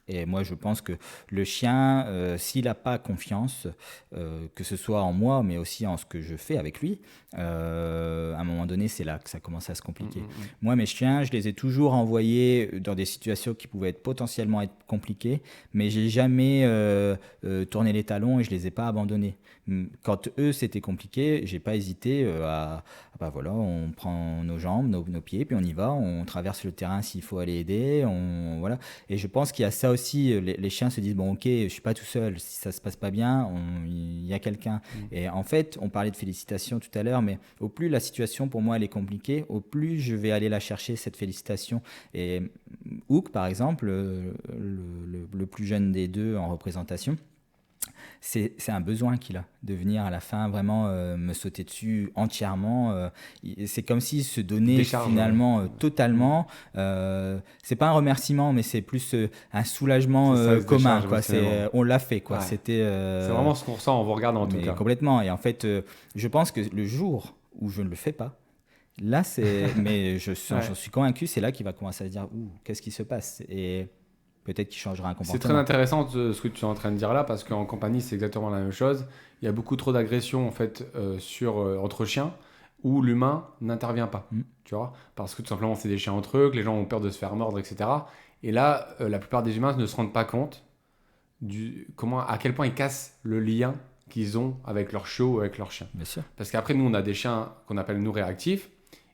Et moi, je pense que le chien, s'il n'a pas confiance, que ce soit en moi, mais aussi en ce que je fais avec lui, à un moment donné, c'est là que ça commence à se compliquer. Mhm. Moi, mes chiens, je les ai toujours envoyés dans des situations qui pouvaient potentiellement être compliquées, mais j'ai jamais tourné les talons et je les ai pas abandonnés. Quand eux, c'était compliqué, j'ai pas hésité bah voilà, on prend nos jambes, nos pieds, puis on y va, on traverse le terrain s'il faut aller aider, voilà. Et je pense qu'il y a ça aussi, les chiens se disent, bon ok, je suis pas tout seul, si ça se passe pas bien, il y a quelqu'un. Mhm. Et en fait, on parlait de félicitations tout à l'heure, mais au plus la situation pour moi elle est compliquée, au plus je vais aller la chercher, cette félicitation. Et Hook, par exemple, le plus jeune des deux en représentation, c'est un besoin qu'il a de venir à la fin vraiment me sauter dessus entièrement. C'est comme s'il se donnait Décharge, ouais. finalement Mhm. totalement. C'est pas un remerciement, mais c'est plus un soulagement C'est ça, il se commun. décharge Quoi. émotionnellement. On l'a fait. Quoi. Ouais. C'était, C'est vraiment ce qu'on ressent en vous regardant en tout mais cas. complètement. Et en fait, je pense que le jour où je ne le fais pas, là, mais j'en Ouais. suis convaincu, c'est là qu'il va commencer à se dire, ouh, qu'est-ce qui se passe? Et peut-être qu'il changera un C'est très comportement. intéressant ce que tu es en train de dire là parce qu'en compagnie c'est exactement la même chose. Il y a beaucoup trop d'agressions en fait entre chiens où l'humain n'intervient pas. Mm. Tu vois, parce que tout simplement c'est des chiens entre eux, que les gens ont peur de se faire mordre, etc. Et là, la plupart des humains ne se rendent pas compte à quel point ils cassent le lien qu'ils ont avec leur chiot ou avec leur chien. Bien sûr. Parce qu'après, nous, on a des chiens qu'on appelle nous réactifs,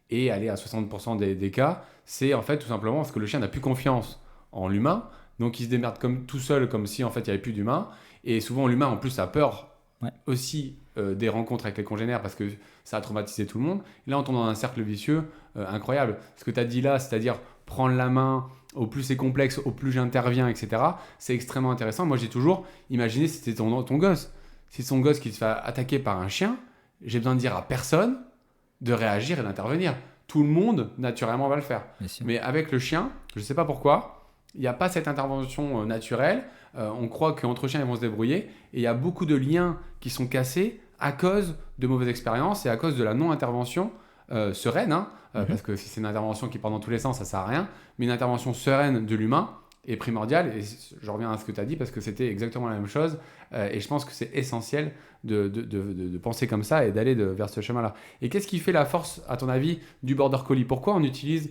et aller à 60% des cas, c'est en fait tout simplement parce que le chien n'a plus confiance en l'humain, donc il se démerde comme tout seul, comme si en fait il n'y avait plus d'humain, et souvent l'humain en plus a peur Ouais. aussi des rencontres avec les congénères parce que ça a traumatisé tout le monde. Et là, on tombe dans un cercle vicieux incroyable. Ce que tu as dit là, c'est-à-dire prendre la main, au plus c'est complexe, au plus j'interviens, etc., c'est extrêmement intéressant. Moi, j'ai toujours imaginé si c'était ton gosse. Si c'est ton gosse qui se fait attaquer par un chien, j'ai besoin de dire à personne de réagir et d'intervenir. Tout le monde, naturellement, va le faire. Bien sûr. Mais avec le chien, je ne sais pas pourquoi, il n'y a pas cette intervention naturelle. On croit qu'entre chiens, ils vont se débrouiller. Et il y a beaucoup de liens qui sont cassés à cause de mauvaises expériences et à cause de la non-intervention sereine. Parce que si c'est une intervention qui part dans tous les sens, ça ne sert à rien. Mais une intervention sereine de l'humain est primordiale. Et je reviens à ce que tu as dit parce que c'était exactement la même chose. Et je pense que c'est essentiel de penser comme ça et d'aller vers ce chemin-là. Et qu'est-ce qui fait la force, à ton avis, du border collie? Pourquoi on utilise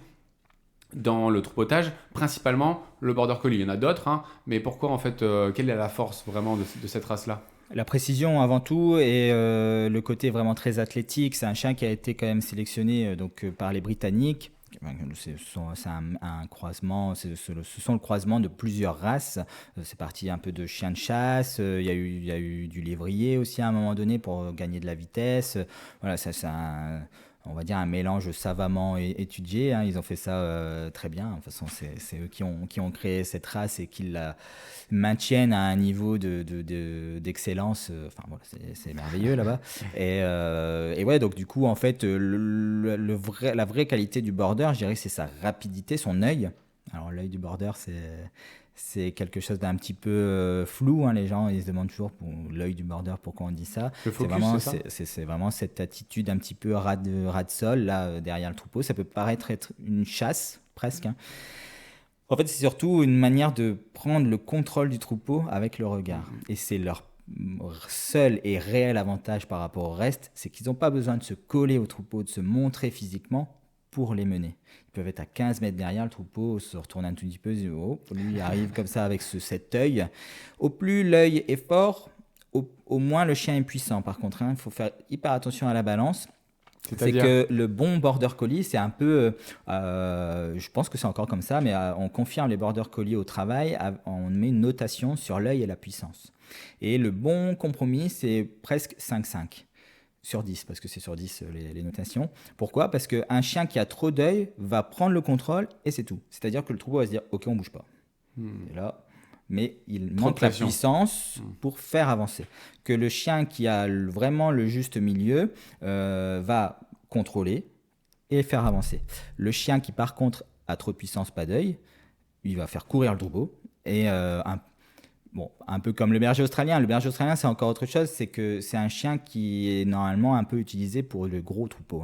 dans le troupeautage principalement le border collie? Il y en a d'autres, hein, mais pourquoi en fait, quelle est la force vraiment de cette race-là? La précision avant tout et le côté vraiment très athlétique. C'est un chien qui a été quand même sélectionné par les Britanniques. Enfin, c'est un croisement, ce sont le croisement de plusieurs races. C'est parti un peu de chien de chasse. Il y a eu du lévrier aussi à un moment donné pour gagner de la vitesse. Voilà, ça, c'est on va dire un mélange savamment étudié. Hein. Ils ont fait ça très bien. De toute façon, c'est eux qui ont créé cette race et qui la maintiennent à un niveau d'excellence. Enfin, voilà, c'est merveilleux là-bas. Et ouais, donc du coup, en fait, la vraie qualité du border, je dirais que c'est sa rapidité, son œil. Alors, l'œil du border, c'est quelque chose d'un petit peu flou. Hein, les gens, ils se demandent toujours pour l'œil du border, pourquoi on dit ça. Le focus, c'est ça? C'est vraiment cette attitude un petit peu ras de sol, là, derrière le troupeau. Ça peut paraître être une chasse, presque. Hein. En fait, c'est surtout une manière de prendre le contrôle du troupeau avec le regard. Et c'est leur seul et réel avantage par rapport au reste, c'est qu'ils n'ont pas besoin de se coller au troupeau, de se montrer physiquement pour les mener. Ils peuvent être à 15 mètres derrière le troupeau, se retourne un tout petit peu, oh, lui il arrive comme ça avec cet œil. Au plus l'œil est fort, au moins le chien est puissant. Par contre, il faut faire hyper attention à la balance. C'est que le bon border collie, c'est un peu, je pense que c'est encore comme ça, mais on confirme les border collie au travail, on met une notation sur l'œil et la puissance. Et le bon compromis, c'est presque 5,5 sur 10, parce que c'est sur 10 les notations. Pourquoi ? Parce qu'un chien qui a trop d'œil va prendre le contrôle et c'est tout. C'est-à-dire que le troupeau va se dire « Ok, on bouge pas ». Et là, mais il manque la puissance pour faire avancer. Que le chien qui a vraiment le juste milieu va contrôler et faire avancer. Le chien qui par contre a trop de puissance, pas d'œil, il va faire courir le troupeau. Et un peu comme le berger australien. Le berger australien, c'est encore autre chose, c'est que c'est un chien qui est normalement un peu utilisé pour le gros troupeau,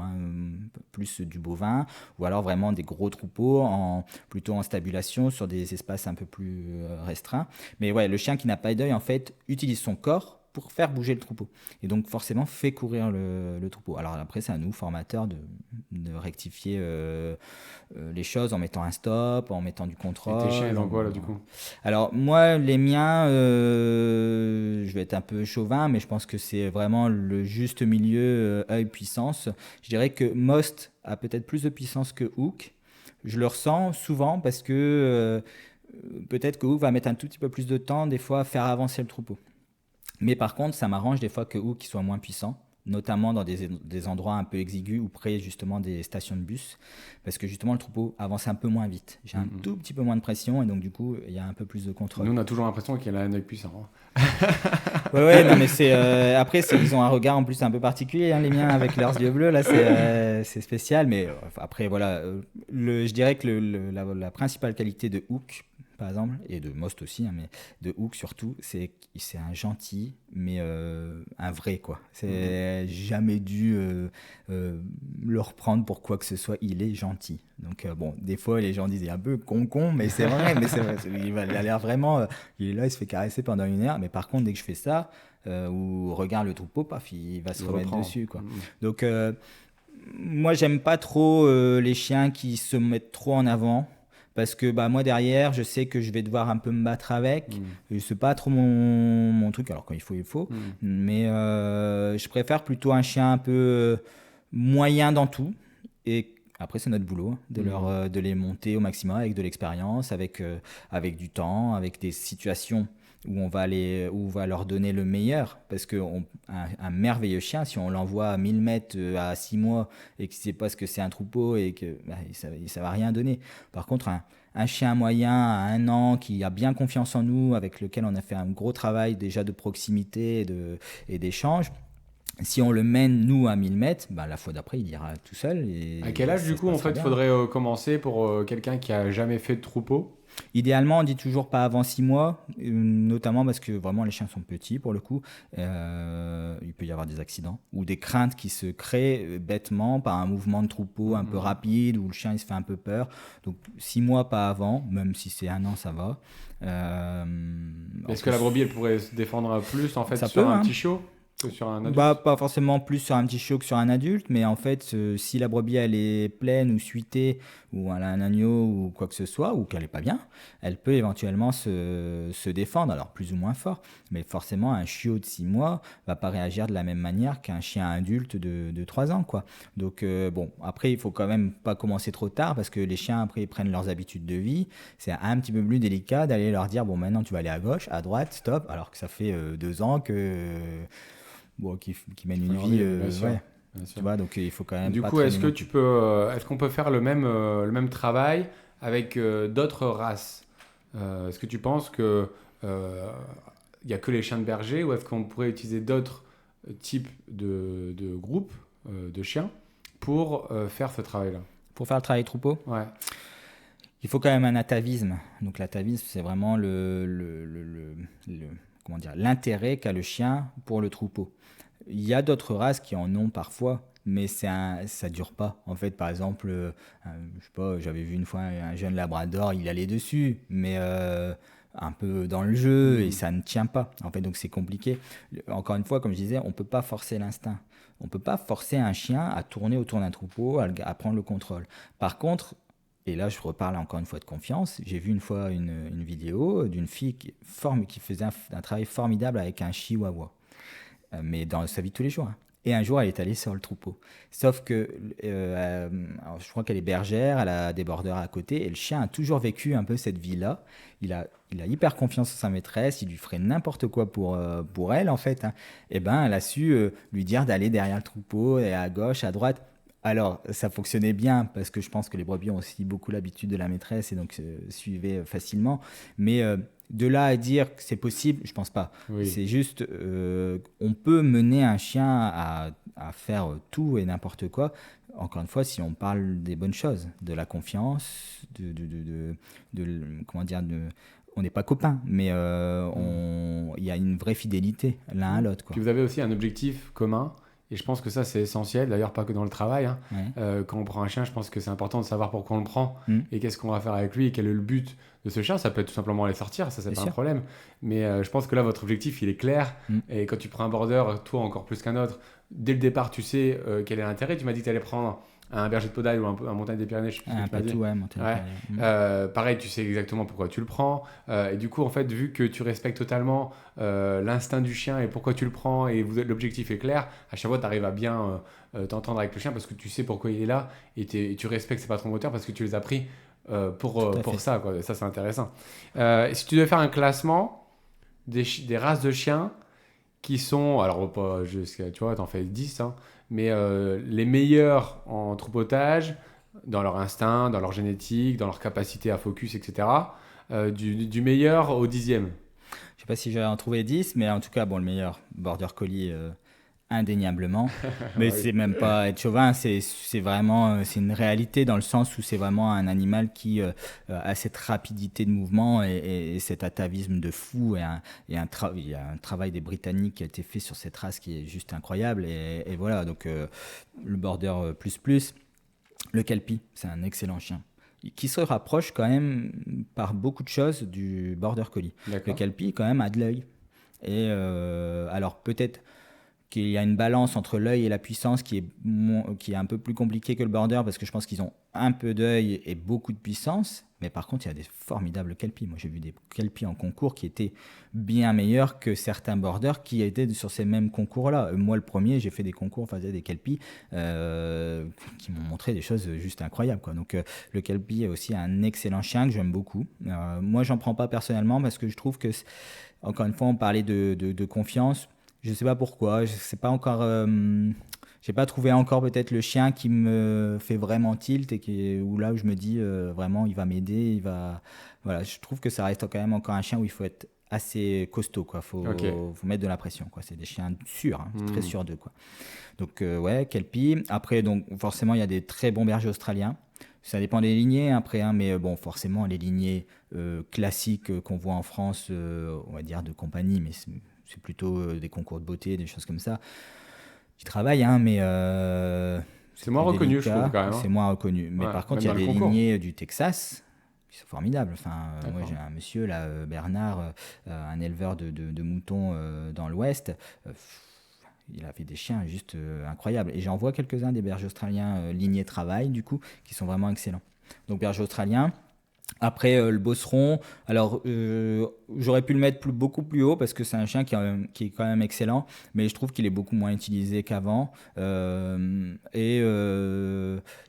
plus du bovin, ou alors vraiment des gros troupeaux, plutôt en stabulation, sur des espaces un peu plus restreints. Mais ouais, le chien qui n'a pas d'œil, en fait, utilise son corps pour faire bouger le troupeau. Et donc forcément, fait courir le troupeau. Alors après, c'est à nous, formateurs, de rectifier les choses en mettant un stop, en mettant du contrôle. Et tes chiens, ils ont quoi là du coup ? Alors moi, les miens, je vais être un peu chauvin, mais je pense que c'est vraiment le juste milieu œil-puissance. Je dirais que Most a peut-être plus de puissance que Hook. Je le ressens souvent parce que peut-être que Hook va mettre un tout petit peu plus de temps des fois à faire avancer le troupeau. Mais par contre, ça m'arrange des fois que Hook soit moins puissant, notamment dans des endroits un peu exigus ou près justement des stations de bus, parce que justement le troupeau avance un peu moins vite. J'ai un tout petit peu moins de pression et donc du coup, il y a un peu plus de contrôle. Nous, on a toujours l'impression qu'il a un œil puissant. Ouais, non, mais après, ils ont un regard en plus un peu particulier, les miens, avec leurs yeux bleus, là, c'est spécial, mais après, voilà, je dirais que la principale qualité de Hook, par exemple, et de Most aussi, mais de Hook surtout, c'est un gentil, mais un vrai, quoi. C'est jamais dû le reprendre pour quoi que ce soit, il est gentil. Donc des fois les gens disent un peu con, mais c'est vrai, il a l'air vraiment, il est là, il se fait caresser pendant 1 heure, mais par contre dès que je fais ça, ou regarde le troupeau, paf, il va se remettre dessus, quoi. Donc moi j'aime pas trop les chiens qui se mettent trop en avant. Parce que moi derrière, je sais que je vais devoir un peu me battre avec. C'est pas trop mon truc. Alors quand il faut. Mais je préfère plutôt un chien un peu moyen dans tout. Et après, c'est notre boulot de les monter au maximum avec de l'expérience, avec du temps, avec des situations où on va leur donner le meilleur. Parce qu'un merveilleux chien, si on l'envoie à 1000 mètres à 6 mois et que c'est pas ce que c'est un troupeau et que ça va rien donner. Par contre, un chien moyen à 1 an qui a bien confiance en nous, avec lequel on a fait un gros travail déjà de proximité et d'échange, si on le mène, nous, à 1000 mètres, la fois d'après, il ira tout seul. À quel âge, du coup, en fait, faudrait commencer pour quelqu'un qui a jamais fait de troupeau ? Idéalement, on dit toujours pas avant 6 mois, notamment parce que vraiment les chiens sont petits pour le coup. Il peut y avoir des accidents ou des craintes qui se créent bêtement par un mouvement de troupeau un peu rapide où le chien il se fait un peu peur. Donc 6 mois pas avant, même si c'est 1 an, ça va. Est-ce que la brebis elle pourrait se défendre plus en fait sur un petit chiot ? Sur un adulte ? Pas forcément plus sur un petit chiot que sur un adulte, mais en fait, si la brebis elle est pleine ou suitée, ou elle a un agneau ou quoi que ce soit, ou qu'elle est pas bien, elle peut éventuellement se défendre, alors plus ou moins fort, mais forcément un chiot de 6 mois va pas réagir de la même manière qu'un chien adulte de 3 ans, quoi. Donc après il faut quand même pas commencer trop tard, parce que les chiens après ils prennent leurs habitudes de vie, c'est un petit peu plus délicat d'aller leur dire bon maintenant tu vas aller à gauche, à droite, stop, alors que ça fait 2 ans qui mène une vie, tu vois, donc il faut quand même. Du coup, est-ce qu'on peut faire le même travail avec d'autres races ? Est-ce que tu penses que il y a que les chiens de berger, ou est-ce qu'on pourrait utiliser d'autres types de groupes de chiens pour faire ce travail-là ? Pour faire le travail troupeau ? Ouais. Il faut quand même un atavisme. Donc l'atavisme, c'est vraiment l'intérêt qu'a le chien pour le troupeau. Il y a d'autres races qui en ont parfois, mais ça dure pas. En fait, par exemple, je sais pas, j'avais vu une fois un jeune labrador, il allait dessus, mais un peu dans le jeu, et ça ne tient pas. En fait, donc c'est compliqué. Encore une fois, comme je disais, on peut pas forcer l'instinct. On ne peut pas forcer un chien à tourner autour d'un troupeau, à prendre le contrôle. Par contre, et là je reparle encore une fois de confiance, j'ai vu une fois une vidéo d'une fille qui faisait un travail formidable avec un chihuahua, mais dans sa vie de tous les jours, hein. Et un jour, elle est allée sur le troupeau. Sauf que, alors, je crois qu'elle est bergère, elle a des bordeurs à côté, et le chien a toujours vécu un peu cette vie-là. Il a hyper confiance en sa maîtresse, il lui ferait n'importe quoi pour elle, en fait, hein. Et ben, elle a su lui dire d'aller derrière le troupeau, et à gauche, à droite. Alors, ça fonctionnait bien, parce que je pense que les brebis ont aussi beaucoup l'habitude de la maîtresse, et donc suivaient facilement. Mais de là à dire que c'est possible, je pense pas. Oui. C'est juste, on peut mener un chien à faire tout et n'importe quoi. Encore une fois, si on parle des bonnes choses, de la confiance, comment dire, on n'est pas copains, mais il y a une vraie fidélité l'un à l'autre, quoi. Puis vous avez aussi un objectif commun. Et je pense que ça, c'est essentiel, d'ailleurs pas que dans le travail, hein. Ouais. Quand on prend un chien, je pense que c'est important de savoir pourquoi on le prend Mm. et qu'est-ce qu'on va faire avec lui et quel est le but de ce chien. Ça peut être tout simplement aller sortir, ça, c'est Bien pas un sûr. problème. Mais je pense que là, votre objectif, il est clair. Mm. Et quand tu prends un border, toi encore plus qu'un autre, dès le départ, tu sais quel est l'intérêt. Tu m'as dit que tu allais prendre un berger de Podale ou un montagne des Pyrénées, je sais plus ce que Un tu m'as dit. patou, ouais, monter Ouais. Pareil, tu sais exactement pourquoi tu le prends. Et du coup, en fait, vu que tu respectes totalement l'instinct du chien et pourquoi tu le prends et l'objectif est clair, à chaque fois, tu arrives à bien t'entendre avec le chien parce que tu sais pourquoi il est là et tu respectes ses patrons moteurs parce que tu les as pris Tout à pour fait. ça, quoi. Et ça, c'est intéressant. Et si tu devais faire un classement des races de chiens qui sont, alors pas jusqu'à, tu vois, t'en fais 10, hein, mais les meilleurs en troupeautage, dans leur instinct, dans leur génétique, dans leur capacité à focus, etc. Du meilleur au 10e. Je sais pas si j'allais en trouver 10, mais en tout cas, bon, le meilleur border collie, indéniablement. Mais Oui. c'est même pas être chauvin, c'est vraiment, c'est une réalité dans le sens où c'est vraiment un animal qui a cette rapidité de mouvement et cet atavisme de fou il y a un travail des Britanniques qui a été fait sur cette race qui est juste incroyable et voilà, donc le border plus, le Kelpie, c'est un excellent chien qui se rapproche quand même par beaucoup de choses du border collie. Le D'accord. Kelpie quand même a de l'œil et alors peut-être qu'il y a une balance entre l'œil et la puissance qui est un peu plus compliquée que le border parce que je pense qu'ils ont un peu d'œil et beaucoup de puissance. Mais par contre, il y a des formidables kelpies. Moi, j'ai vu des kelpies en concours qui étaient bien meilleurs que certains borders qui étaient sur ces mêmes concours-là. Moi, le premier, j'ai fait des concours, enfin, des kelpies qui m'ont montré des choses juste incroyables, quoi. Donc, le kelpie est aussi un excellent chien que j'aime beaucoup. Moi, j'en prends pas personnellement parce que je trouve que, encore une fois, on parlait de confiance. Je sais pas pourquoi, je sais pas encore. J'ai pas trouvé encore peut-être le chien qui me fait vraiment tilt où là où je me dis vraiment il va m'aider, il va. Voilà, je trouve que ça reste quand même encore un chien où il faut être assez costaud, quoi. Ok. Faut mettre de la pression, quoi. C'est des chiens sûrs, hein, c'est très Hmm. sûr d'eux, quoi. Donc ouais, Kelpie. Après donc forcément il y a des très bons bergers australiens. Ça dépend des lignées après, hein, mais bon forcément les lignées classiques qu'on voit en France, on va dire de compagnie, mais c'est plutôt des concours de beauté, des choses comme ça. J'y travaille, hein, mais C'est c'est moins plus reconnu, je trouve, délicat, quand même, hein. c'est moins reconnu. Mais Ouais, par contre, même il y a dans le des concours. lignées du Texas qui sont formidables. Enfin, moi, D'accord. j'ai un monsieur, là, Bernard, un éleveur de moutons dans l'Ouest. Il a fait des chiens juste incroyables. Et j'en vois quelques-uns des bergers australiens lignés travail, du coup, qui sont vraiment excellents. Donc, berger australien. Après, le bosseron, alors j'aurais pu le mettre beaucoup plus haut parce que c'est un chien qui est quand même excellent, mais je trouve qu'il est beaucoup moins utilisé qu'avant et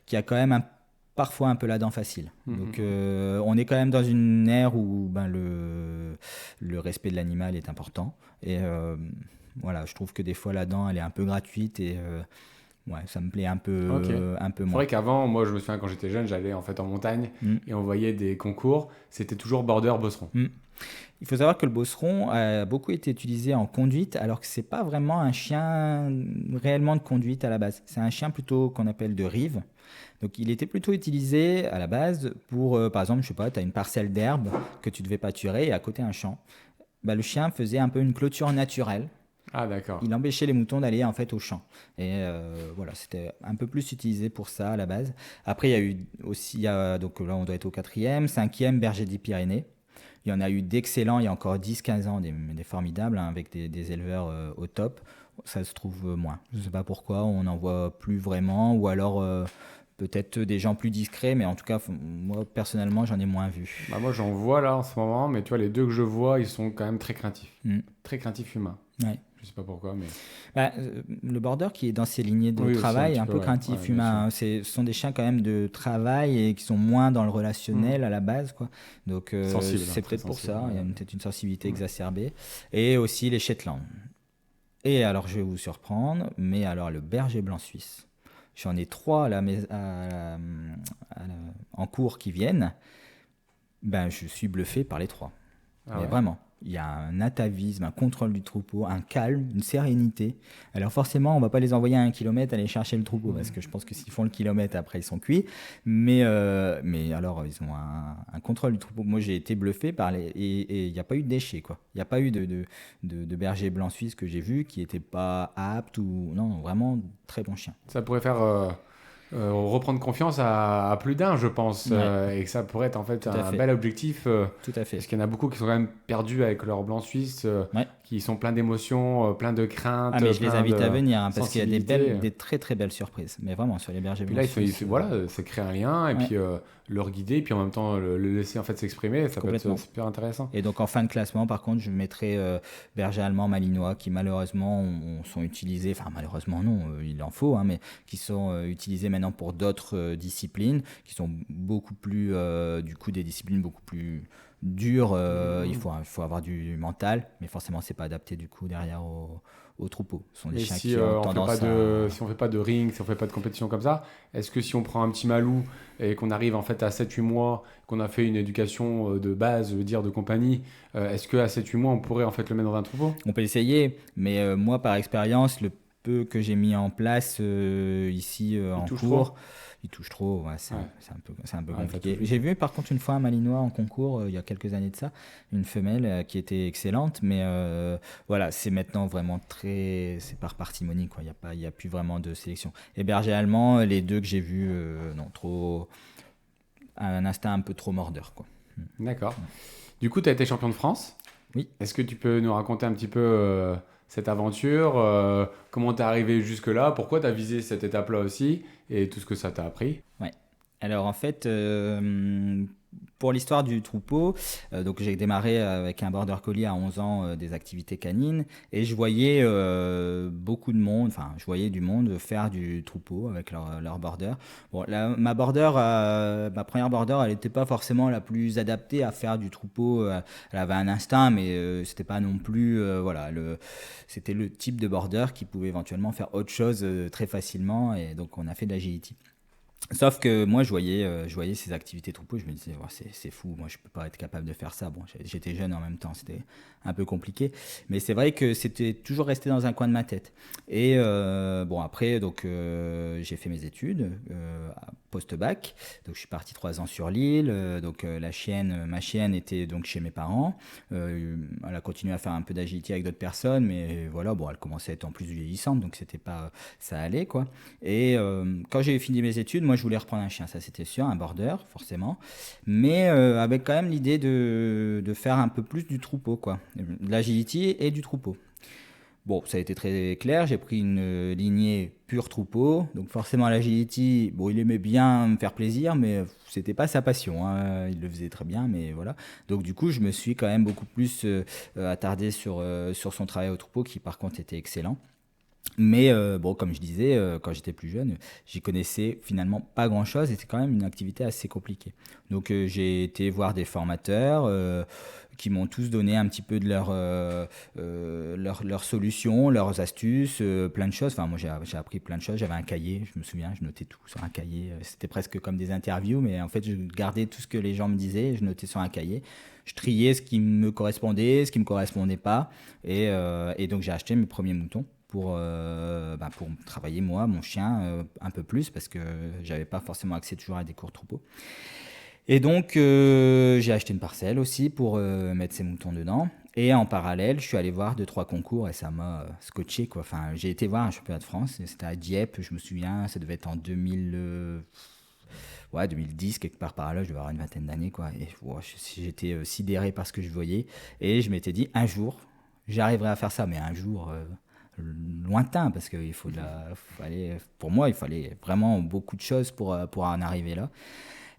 qui a quand même parfois un peu la dent facile. Donc Mhm. on est quand même dans une ère où ben, le respect de l'animal est important et voilà, je trouve que des fois la dent elle est un peu gratuite et ouais, ça me plaît Ok. un peu C'est moins. vrai qu'avant, moi, je me souviens quand j'étais jeune, j'allais en fait en montagne Mm. et on voyait des concours. C'était toujours border bosseron. Mm. Il faut savoir que le bosseron a beaucoup été utilisé en conduite, alors que c'est pas vraiment un chien réellement de conduite à la base. C'est un chien plutôt qu'on appelle de rive. Donc il était plutôt utilisé à la base pour, par exemple, je sais pas, tu as une parcelle d'herbe que tu devais pâturer et à côté un champ. Bah, le chien faisait un peu une clôture naturelle. Ah, d'accord. Il empêchait les moutons d'aller en fait au champ. Et voilà, c'était un peu plus utilisé pour ça à la base. Après, il y a eu aussi, donc là on doit être au quatrième, cinquième, berger des Pyrénées. Il y en a eu d'excellents il y a encore 10-15 ans, des formidables, hein, avec des éleveurs au top. ça se trouve moins. Je ne sais pas pourquoi, on n'en voit plus vraiment, ou alors peut-être des gens plus discrets, mais en tout cas, moi personnellement, j'en ai moins vu. Bah, moi, j'en vois là en ce moment, mais tu vois, les deux que je vois, ils sont quand même très craintifs. Mm. Très craintifs humains. Ouais. Je sais pas pourquoi, mais. Le border qui est dans ses lignées de Oui, aussi, travail est un peu ouais. craintif Ouais, bien humain, hein. Ce sont des chiens quand même de travail et qui sont moins dans le relationnel à la base, quoi. Donc Sensible, c'est très peut-être pour sensible, ça, il y a ouais. peut-être une sensibilité Ouais. exacerbée. Et aussi les Shetland. Et alors je vais vous surprendre, mais alors le berger blanc suisse, j'en ai 3 en cours qui viennent, ben je suis bluffé par les 3. Ah Mais ouais? vraiment, il y a un atavisme, un contrôle du troupeau, un calme, une sérénité. Alors forcément, on va pas les envoyer à 1 kilomètre aller chercher le troupeau, parce que je pense que s'ils font le kilomètre, après, ils sont cuits. Mais alors, ils ont un contrôle du troupeau. Moi, j'ai été bluffé par les... Et il n'y a pas eu de déchets, quoi. Il n'y a pas eu de berger blanc suisse que j'ai vu qui n'était pas apte ou... Non, vraiment, très bon chien. Ça pourrait faire reprendre confiance à plus d'un, je pense, Ouais, et que ça pourrait être en fait tout à un fait. bel objectif, Tout à parce fait. qu'il y en a beaucoup qui sont quand même perdus avec leur blanc suisse, Ouais. qui sont pleins d'émotions, pleins de craintes, Ah, mais je les pleins invite à de venir, hein, parce qu'il y a sensibilité. des très très belles surprises. Mais vraiment, sur les bergers Puis blancs là, suisses. voilà, ça crée un lien, et Ouais, puis leur guider, puis en même temps le laisser en fait s'exprimer, ça peut être complètement. super intéressant. Et donc en fin de classement, par contre, je mettrai berger allemand malinois qui malheureusement sont utilisés, enfin malheureusement non, il en faut, hein, mais qui sont utilisés maintenant pour d'autres disciplines, qui sont beaucoup plus, du coup, des disciplines beaucoup plus dures. Il faut avoir du mental, mais forcément, c'est pas adapté du coup derrière au troupeau. Ce sont des Mais chiens si qui ont on fait pas tendance à... si on fait pas de ring, si on fait pas de compétition comme ça, est-ce que si on prend un petit malou et qu'on arrive en fait à 7 8 mois, qu'on a fait une éducation de base, je veux dire de compagnie, est-ce que à 7 8 mois on pourrait en fait le mettre dans un troupeau? On peut essayer, mais moi, par expérience, le peu que j'ai mis en place ici Il en touche cours, trop? il touche trop. Ouais, Ouais, c'est un peu ouais, ça compliqué. touche vite. J'ai vu par contre une fois un malinois en concours il y a quelques années de ça, une femelle qui était excellente, mais voilà, c'est maintenant vraiment très, c'est par parcimonie quoi. Il y a plus vraiment de sélection. Et berger allemand, les deux que j'ai vus, non, trop, un instinct un peu trop mordeur quoi. D'accord. Du coup, tu as été champion de France. Oui. Est-ce que tu peux nous raconter un petit peu cette aventure, comment tu es arrivé jusque-là, pourquoi tu as visé cette étape-là aussi, et tout ce que ça t'a appris? Ouais. Alors en fait, pour l'histoire du troupeau, donc j'ai démarré avec un border collie à 11 ans des activités canines et je voyais beaucoup de monde, enfin je voyais du monde faire du troupeau avec leur border. Bon, ma première border, elle n'était pas forcément la plus adaptée à faire du troupeau. Elle avait un instinct, mais c'était pas non plus, voilà, c'était le type de border qui pouvait éventuellement faire autre chose très facilement et donc on a fait de l'agility. Sauf que moi, je voyais ces activités troupeaux, je me disais, oh, c'est fou, moi je peux pas être capable de faire ça. Bon, j'étais jeune en même temps, c'était un peu compliqué. Mais c'est vrai que c'était toujours resté dans un coin de ma tête. Et bon, après, donc j'ai fait mes études post-bac. Donc je suis parti 3 ans sur l'île. Donc ma chienne était donc chez mes parents. Elle a continué à faire un peu d'agilité avec d'autres personnes, mais voilà, bon, elle commençait à être en plus vieillissante, donc c'était pas, ça allait quoi. Et quand j'ai fini mes études, moi je voulais reprendre un chien, ça c'était sûr, un border forcément, mais avec quand même l'idée de faire un peu plus du troupeau, quoi, de l'agility et du troupeau. Bon, ça a été très clair, j'ai pris une lignée pure troupeau, donc forcément l'agility, bon il aimait bien me faire plaisir, mais c'était pas sa passion, hein. Il le faisait très bien, mais voilà. Donc du coup je me suis quand même beaucoup plus attardé sur son travail au troupeau, qui par contre était excellent. Mais bon, comme je disais, quand j'étais plus jeune, j'y connaissais finalement pas grand-chose et c'est quand même une activité assez compliquée. Donc j'ai été voir des formateurs qui m'ont tous donné un petit peu de leurs solutions, leurs astuces, plein de choses. Enfin, moi j'ai appris plein de choses. J'avais un cahier, je me souviens, je notais tout sur un cahier. C'était presque comme des interviews, mais en fait je gardais tout ce que les gens me disaient, je notais sur un cahier. Je triais ce qui me correspondait, ce qui me correspondait pas. Et donc j'ai acheté mes premiers moutons pour travailler moi, mon chien, un peu plus parce que j'avais pas forcément accès toujours à des cours troupeaux. Et donc j'ai acheté une parcelle aussi pour mettre ces moutons dedans. Et en parallèle, je suis allé voir 2 3 concours et ça m'a scotché quoi. Enfin, j'ai été voir un championnat de France, c'était à Dieppe, je me souviens, ça devait être en 2010, quelque part par là, je devais avoir une vingtaine d'années quoi. Et j'étais sidéré par ce que je voyais et je m'étais dit un jour, j'arriverai à faire ça, mais un jour lointain, parce que pour moi, il fallait vraiment beaucoup de choses pour en arriver là.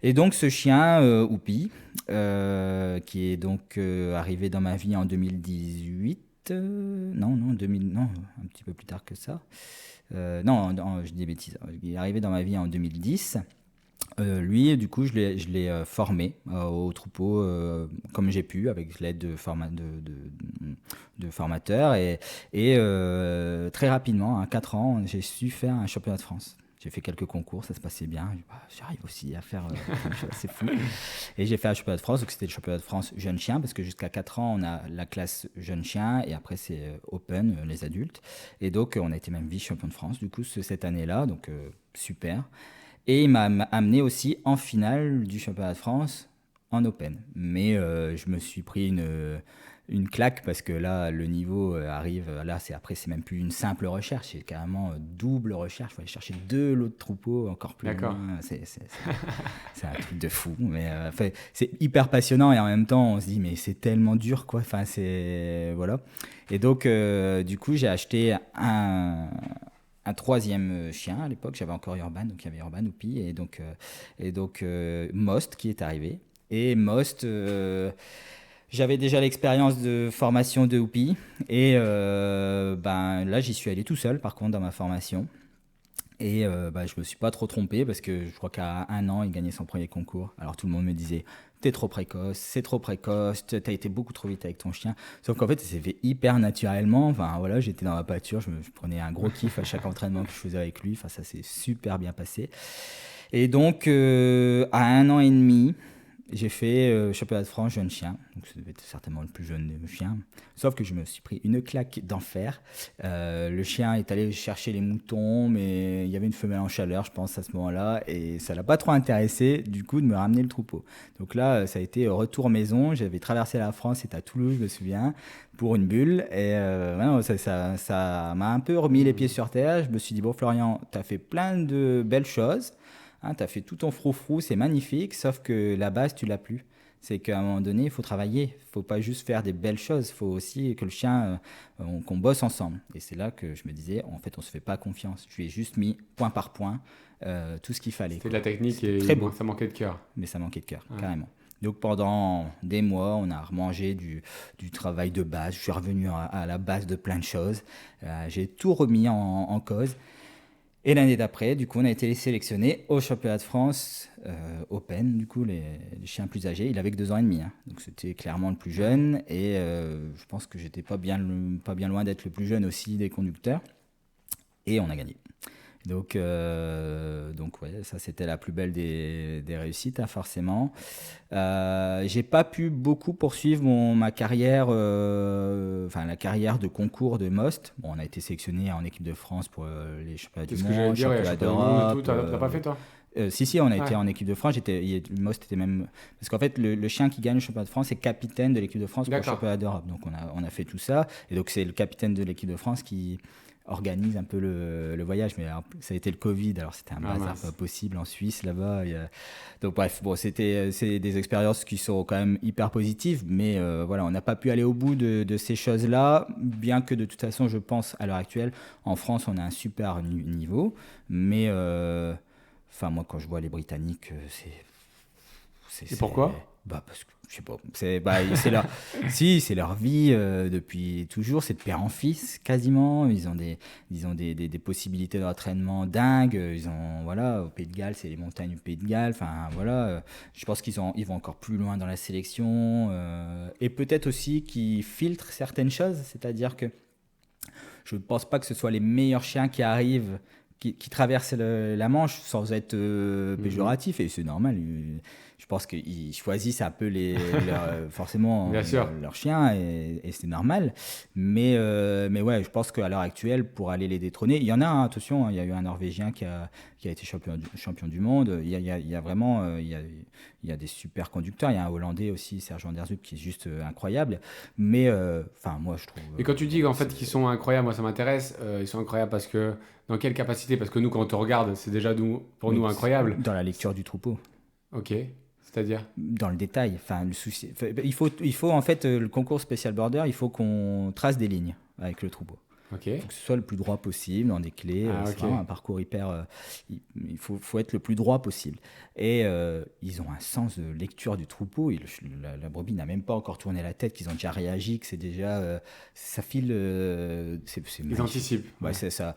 Et donc ce chien, Oupi, qui est donc arrivé dans ma vie en 2018, non, 2000, non, un petit peu plus tard que ça. Non, je dis des bêtises. Il est arrivé dans ma vie en 2010. Lui, du coup, je l'ai formé au troupeau comme j'ai pu, avec l'aide de formateurs. Et très rapidement, à 4 ans, j'ai su faire un championnat de France. J'ai fait quelques concours, ça se passait bien. J'arrive aussi à faire plein de choses, c'est fou. Et j'ai fait un championnat de France, donc c'était le championnat de France jeune chien, parce que jusqu'à 4 ans, on a la classe jeune chien, et après c'est Open, les adultes. Et donc, on a été même vice-champion de France, du coup, cette année-là, donc super. Et il m'a amené aussi en finale du championnat de France en Open. Mais je me suis pris une claque parce que là, le niveau arrive. Là, c'est même plus une simple recherche, c'est carrément double recherche. Il faut aller chercher de l'autre troupeau encore plus D'accord. loin. C'est un truc de fou. Mais enfin, c'est hyper passionnant et en même temps, on se dit, mais c'est tellement dur, quoi. Enfin, voilà. Et donc, du coup, j'ai acheté un troisième chien à l'époque. J'avais encore Urban, donc il y avait Urban, Oupi, et donc Most qui est arrivé. Et Most, j'avais déjà l'expérience de formation de Oupi, et là j'y suis allé tout seul par contre dans ma formation. Et je me suis pas trop trompé parce que je crois qu'à 1 an, il gagnait son premier concours. Alors tout le monde me disait, t'es trop précoce, c'est trop précoce, t'as été beaucoup trop vite avec ton chien. Sauf qu'en fait, ça s'est fait hyper naturellement. Enfin voilà, j'étais dans la pâture, je prenais un gros kiff à chaque entraînement que je faisais avec lui. Enfin, ça s'est super bien passé. Et donc, à 1 an et demi, j'ai fait championnat de France jeune chien, donc ça devait être certainement le plus jeune des chiens. Sauf que je me suis pris une claque d'enfer. Le chien est allé chercher les moutons, mais il y avait une femelle en chaleur, je pense, à ce moment-là, et ça l'a pas trop intéressé, du coup, de me ramener le troupeau. Donc là, ça a été retour maison. J'avais traversé la France, c'était à Toulouse, je me souviens, pour une bulle, et non, ça m'a un peu remis les pieds sur terre. Je me suis dit, bon, Florian, tu as fait plein de belles choses. Hein, tu as fait tout ton froufrou, c'est magnifique, sauf que la base, tu l'as plus. C'est qu'à un moment donné, il faut travailler. Il ne faut pas juste faire des belles choses. Il faut aussi que le chien, qu'on bosse ensemble. Et c'est là que je me disais, en fait, on ne se fait pas confiance. Je lui ai juste mis point par point tout ce qu'il fallait. C'était de la technique et très beau. Ça manquait de cœur. Mais ça manquait de cœur, carrément. Donc pendant des mois, on a remangé du travail de base. Je suis revenu à la base de plein de choses. J'ai tout remis en cause. Et l'année d'après, du coup, on a été sélectionné au championnat de France Open, du coup, les chiens plus âgés. Il avait que 2 ans et demi, hein. Donc c'était clairement le plus jeune. Et je pense que j'étais pas bien loin d'être le plus jeune aussi des conducteurs. Et on a gagné. Donc ouais, ça c'était la plus belle des réussites, hein, forcément. J'ai pas pu beaucoup poursuivre ma carrière, la carrière de concours de Most. Bon, on a été sélectionné en équipe de France pour les championnats du monde, championnats d'Europe. T'as pas fait toi? Si, on a été en équipe de France. Most était même. Parce qu'en fait, le chien qui gagne le championnat de France est capitaine de l'équipe de France pour le championnat d'Europe. Donc on a fait tout ça. Et donc c'est le capitaine de l'équipe de France qui organise un peu le voyage, mais alors, ça a été le Covid, alors c'était un bazar pas possible en Suisse là-bas. Donc bref, bon, c'est des expériences qui sont quand même hyper positives, mais voilà, on n'a pas pu aller au bout de ces choses-là, bien que de toute façon, je pense à l'heure actuelle, en France, on a un super niveau, mais moi, quand je vois les Britanniques, Et pourquoi? Parce que je sais pas, c'est leur vie depuis toujours, c'est de père en fils quasiment. Ils ont des possibilités d'entraînement dingues. Au Pays de Galles, c'est les montagnes du Pays de Galles. Enfin voilà, je pense ils vont encore plus loin dans la sélection et peut-être aussi qu'ils filtrent certaines choses, c'est-à-dire que je ne pense pas que ce soit les meilleurs chiens qui arrivent, qui traversent la Manche sans être péjoratif, et c'est normal. Je pense qu'ils choisissent un peu forcément leurs chiens, et c'est normal. Mais ouais, je pense qu'à l'heure actuelle, pour aller les détrôner, il y en a, hein, attention, hein, il y a eu un Norvégien qui a été champion du monde. Il y a vraiment il y a des super conducteurs. Il y a un Hollandais aussi, Serge Van der Zut, qui est juste incroyable. Mais moi, je trouve. Et quand tu dis qu'en fait qu'ils sont incroyables, moi ça m'intéresse. Ils sont incroyables parce que dans quelle capacité? Parce que nous, quand on te regarde, c'est déjà pour nous incroyable. Dans la lecture du troupeau. Ok. C'est-à-dire? Dans le détail. Le souci, il faut en fait le concours Special Border, il faut qu'on trace des lignes avec le troupeau. Ok. Il faut que ce soit le plus droit possible, dans des clés. Ah, C'est ok. vraiment un parcours hyper. Il faut être le plus droit possible. Et ils ont un sens de lecture du troupeau. La brebis n'a même pas encore tourné la tête, qu'ils ont déjà réagi, que c'est déjà. Ça file. C'est Ils magnifique. anticipent. Ouais, Ouais. c'est ça.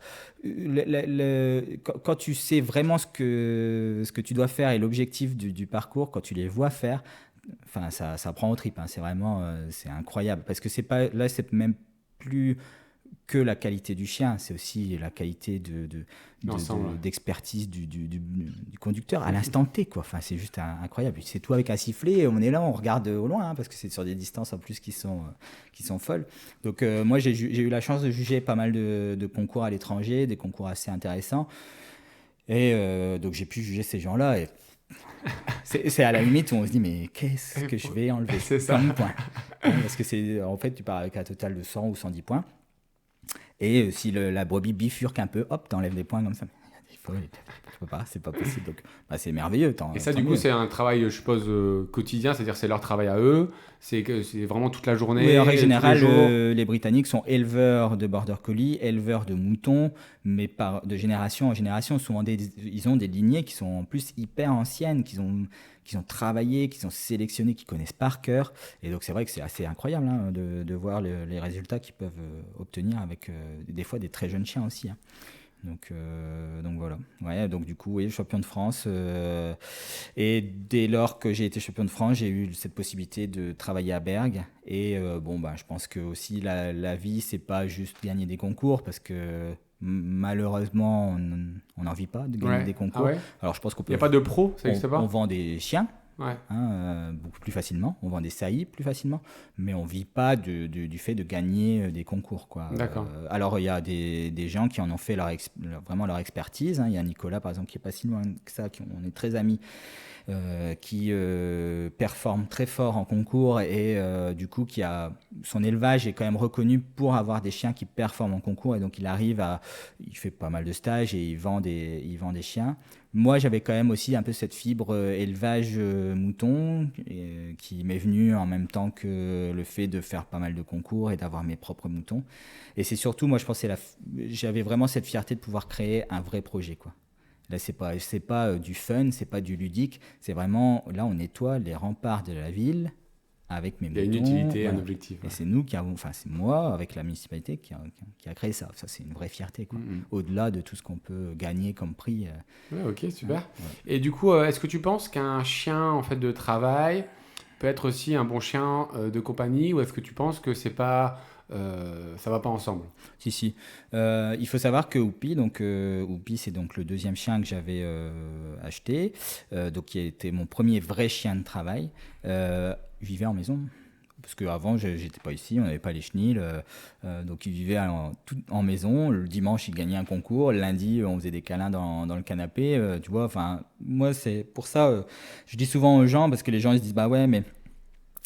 Quand tu sais vraiment ce que tu dois faire et l'objectif du parcours, quand tu les vois faire, enfin, ça prend aux tripes, hein. C'est vraiment, c'est incroyable. Parce que c'est pas, là, c'est même plus que la qualité du chien, c'est aussi la qualité L'ensemble. Ouais. d'expertise du conducteur à l'instant T, quoi. Enfin, c'est juste incroyable. C'est tout avec un sifflet, on est là, on regarde au loin, hein, parce que c'est sur des distances en plus qui sont folles. Donc, moi, j'ai eu la chance de juger pas mal de concours à l'étranger, des concours assez intéressants. Et donc, j'ai pu juger ces gens-là. Et c'est à la limite où on se dit, mais qu'est-ce que je vais enlever C'est ça. comme point? Hein, parce que en fait, tu pars avec un total de 100 ou 110 points. Et si la brebis bifurque un peu, hop, t'enlèves des points comme ça. Tu peux pas, c'est pas possible. Donc, c'est merveilleux. Et ça, Tant du coup, mieux. c'est un travail, je suppose, quotidien, c'est-à-dire c'est leur travail à eux, c'est vraiment toute la journée, Oui, en règle tous les générale, jours. les Britanniques sont éleveurs de border collie, éleveurs de moutons, mais de génération en génération, souvent ils ont des lignées qui sont en plus hyper anciennes, qu'ils ont travaillé, qu'ils ont sélectionné, qu'ils connaissent par cœur. Et donc c'est vrai que c'est assez incroyable, hein, de voir les résultats qu'ils peuvent obtenir avec des fois des très jeunes chiens aussi, hein. Donc voilà. Ouais, donc du coup, oui, champion de France. Et dès lors que j'ai été champion de France, j'ai eu cette possibilité de travailler à Bergue. Et bon, je pense que aussi la vie, c'est pas juste gagner des concours, parce que malheureusement, on n'en vit pas de gagner Ouais. des Ah concours. ouais? Alors je pense qu'on Il n'y peut, a pas de pro, ça on, n'existe on pas? vend des chiens, Ouais. hein, beaucoup plus facilement. On vend des saillies plus facilement, mais on vit pas du fait de gagner des concours, quoi. D'accord. Alors il y a des gens qui en ont fait vraiment leur expertise, hein. Il y a Nicolas, par exemple, qui est pas si loin que ça, on est très amis, qui performe très fort en concours, et du coup son élevage est quand même reconnu pour avoir des chiens qui performent en concours, et donc il fait pas mal de stages et il vend des chiens. Moi, j'avais quand même aussi un peu cette fibre élevage mouton, qui m'est venue en même temps que le fait de faire pas mal de concours et d'avoir mes propres moutons. Et c'est surtout, moi, je pensais j'avais vraiment cette fierté de pouvoir créer un vrai projet, quoi. Là, c'est pas du fun, c'est pas du ludique, c'est vraiment, là, on nettoie les remparts de la ville avec mes Il y a une moutons. utilité, un Voilà. objectif. Et Ouais. c'est nous c'est moi, avec la municipalité, qui a créé ça. Ça, c'est une vraie fierté, quoi. Mhm. Au-delà de tout ce qu'on peut gagner comme prix. Ouais, ok, super. Ouais. Et du coup, est-ce que tu penses qu'un chien en fait de travail peut être aussi un bon chien de compagnie, ou est-ce que tu penses que c'est pas ça va pas ensemble? Si, si. Il faut savoir que Oupi, c'est donc le deuxième chien que j'avais acheté, donc qui a été mon premier vrai chien de travail. Il vivait en maison. Parce qu'avant, j'étais pas ici, on n'avait pas les chenilles. Donc, il vivait tout en maison. Le dimanche, il gagnait un concours. Le lundi, on faisait des câlins dans le canapé. Tu vois, enfin, moi, c'est pour ça, je dis souvent aux gens, parce que les gens ils se disent, bah ouais, mais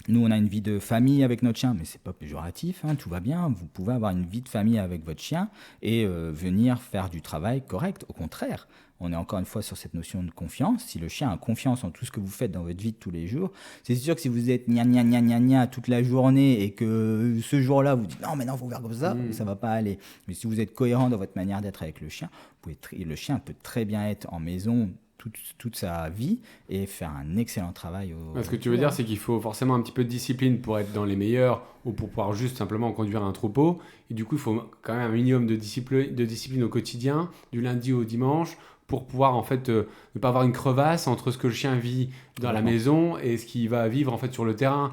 nous, on a une vie de famille avec notre chien, mais c'est pas péjoratif, hein, tout va bien. Vous pouvez avoir une vie de famille avec votre chien et venir faire du travail correct. Au contraire, on est encore une fois sur cette notion de confiance. Si le chien a confiance en tout ce que vous faites dans votre vie de tous les jours, c'est sûr que si vous êtes gna gna gna gna gna toute la journée et que ce jour-là vous dites non, mais non, faut faire comme ça va pas aller. Mais si vous êtes cohérent dans votre manière d'être avec le chien, le chien peut très bien être en maison toute sa vie et faire un excellent travail Ce que tu veux dire, c'est qu'il faut forcément un petit peu de discipline pour être dans les meilleurs, ou pour pouvoir juste simplement conduire un troupeau. Et du coup, il faut quand même un minimum de discipline au quotidien, du lundi au dimanche, pour pouvoir en fait ne pas avoir une crevasse entre ce que le chien vit dans la maison et ce qu'il va vivre en fait sur le terrain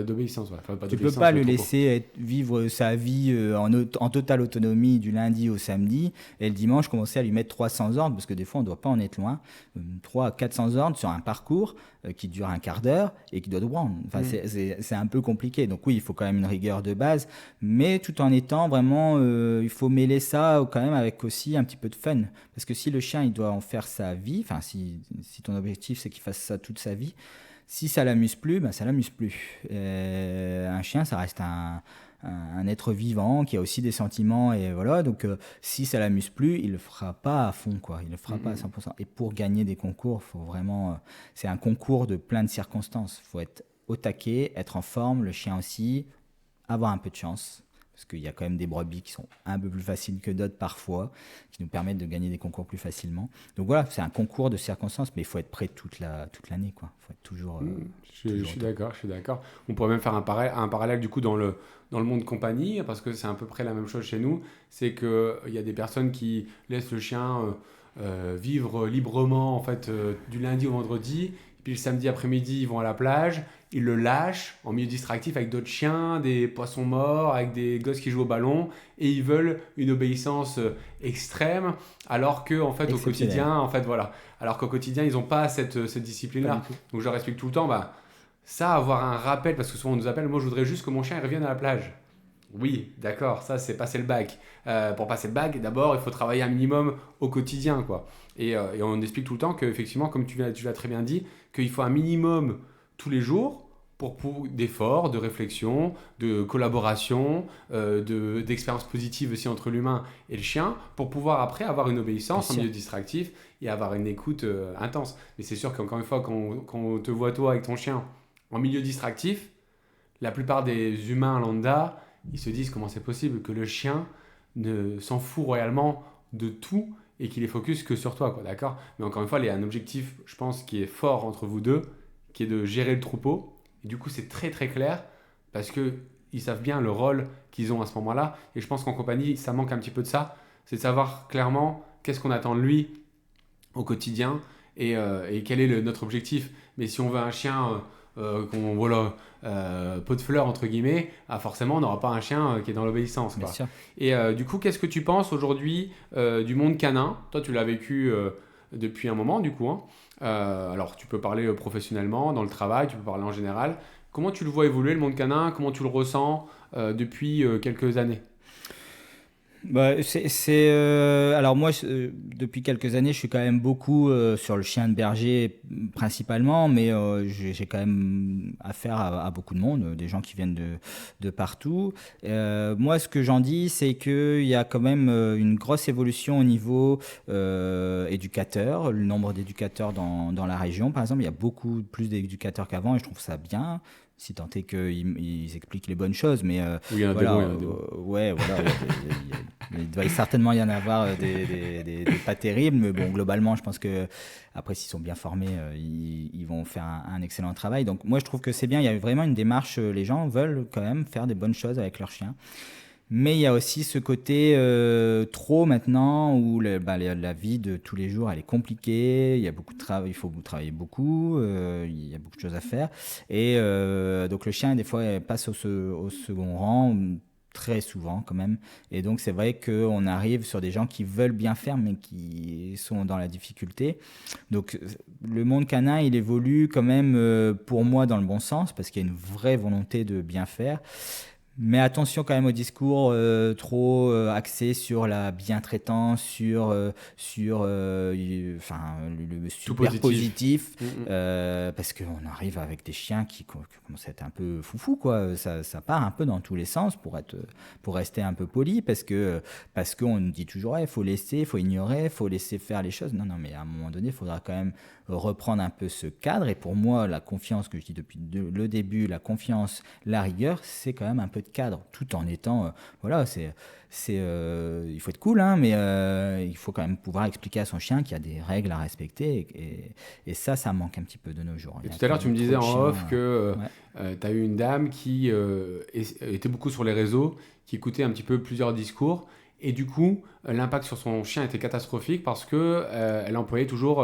d'obéissance. Ouais. Enfin, Tu peux pas le laisser vivre sa vie en totale autonomie du lundi au samedi, et le dimanche commencer à lui mettre 300 ordres, parce que des fois on ne doit pas en être loin, 300 à 400 ordres sur un parcours qui dure un quart d'heure et qui doit tout prendre. Enfin, c'est un peu compliqué. Donc oui, il faut quand même une rigueur de base, mais tout en étant vraiment, il faut mêler ça quand même avec aussi un petit peu de fun. Parce que si le chien, il doit en faire sa vie, enfin si ton objectif c'est qu'il fasse ça toute sa vie, si ça l'amuse plus, ça l'amuse plus. Un chien, ça reste un être vivant qui a aussi des sentiments, et voilà. Donc si ça l'amuse plus, il le fera pas à fond, quoi. Il le fera pas à 100%. Et pour gagner des concours, faut vraiment, c'est un concours de plein de circonstances. Faut être au taquet, être en forme, le chien aussi, avoir un peu de chance. parce qu'il y a quand même des brebis qui sont un peu plus faciles que d'autres parfois, qui nous permettent de gagner des concours plus facilement. Donc voilà, c'est un concours de circonstances, mais il faut être prêt toute l'année, quoi. Il faut être toujours... Je suis d'accord, je suis d'accord. On pourrait même faire un parallèle du coup dans le monde compagnie, parce que c'est à peu près la même chose chez nous. C'est qu'il y a des personnes qui laissent le chien vivre librement en fait, du lundi au vendredi. Puis le samedi après-midi, ils vont à la plage, ils le lâchent en milieu distractif avec d'autres chiens, des poissons morts, avec des gosses qui jouent au ballon, et ils veulent une obéissance extrême, alors que en fait au quotidien, en fait voilà, alors qu'au quotidien ils n'ont pas cette discipline-là. Donc je leur explique tout le temps, bah ça, avoir un rappel, parce que souvent on nous appelle, moi je voudrais juste que mon chien revienne à la plage. Oui, d'accord, ça c'est passer le bac. Pour passer le bac, d'abord il faut travailler un minimum au quotidien, quoi. Et on explique tout le temps qu'effectivement, comme tu l'as très bien dit, qu'il faut un minimum tous les jours pour d'efforts, de réflexion, de collaboration, d'expérience positive aussi entre l'humain et le chien, pour pouvoir après avoir une obéissance en milieu distractif et avoir une écoute intense. Mais c'est sûr qu'encore une fois, quand on te voit toi avec ton chien en milieu distractif, la plupart des humains lambda, ils se disent comment c'est possible que le chien ne s'en fout royalement de tout et qu'il est focus que sur toi, quoi, d'accord? Mais encore une fois, il y a un objectif, je pense, qui est fort entre vous deux, qui est de gérer le troupeau. Et du coup, c'est très très clair parce qu'ils savent bien le rôle qu'ils ont à ce moment-là. Et je pense qu'en compagnie, ça manque un petit peu de ça. C'est de savoir clairement qu'est-ce qu'on attend de lui au quotidien et quel est notre objectif. Mais si on veut un chien pot de fleurs entre guillemets, forcément on n'aura pas un chien qui est dans l'obéissance, quoi. Et du coup, qu'est-ce que tu penses aujourd'hui du monde canin? Toi tu l'as vécu depuis un moment du coup, hein. Alors tu peux parler professionnellement, dans le travail, tu peux parler en général. Comment tu le vois évoluer le monde canin? Comment tu le ressens depuis quelques années? Bah, alors moi, depuis quelques années, je suis quand même beaucoup sur le chien de berger principalement, mais j'ai quand même affaire à beaucoup de monde, des gens qui viennent de partout. Moi, ce que j'en dis, c'est qu'il y a quand même une grosse évolution au niveau éducateur, le nombre d'éducateurs dans la région, par exemple, il y a beaucoup plus d'éducateurs qu'avant et je trouve ça bien. Si tant est qu'ils expliquent les bonnes choses, mais oui, il y en a voilà, des bons, ouais, voilà, il doit certainement y en avoir des pas terribles, mais bon, globalement, je pense que après, s'ils sont bien formés, ils vont faire un excellent travail. Donc, moi, je trouve que c'est bien. Il y a vraiment une démarche. Les gens veulent quand même faire des bonnes choses avec leurs chiens. Mais il y a aussi ce côté trop maintenant où la vie de tous les jours elle est compliquée, il y a beaucoup de travail, il faut travailler beaucoup, il y a beaucoup de choses à faire et donc le chien des fois passe au second rang très souvent quand même et donc c'est vrai qu'on arrive sur des gens qui veulent bien faire mais qui sont dans la difficulté. Donc le monde canin il évolue quand même pour moi dans le bon sens parce qu'il y a une vraie volonté de bien faire. Mais attention quand même au discours trop axé sur la bientraitance, enfin, le super positif, parce qu'on arrive avec des chiens qui commencent à être un peu foufou, quoi. Ça part un peu dans tous les sens pour rester un peu poli, parce qu'on nous dit toujours, il faut laisser, il faut ignorer, il faut laisser faire les choses. Non, mais à un moment donné, il faudra quand même reprendre un peu ce cadre. Et pour moi, la confiance que je dis depuis le début, la confiance, la rigueur, c'est quand même un peu de cadre, tout en étant, voilà, il faut être cool, hein, mais il faut quand même pouvoir expliquer à son chien qu'il y a des règles à respecter. Et ça manque un petit peu de nos jours. Et tout à l'heure, tu me disais en off que tu as eu une dame qui était beaucoup sur les réseaux, qui écoutait un petit peu plusieurs discours. Et du coup, l'impact sur son chien était catastrophique parce qu'elle employait toujours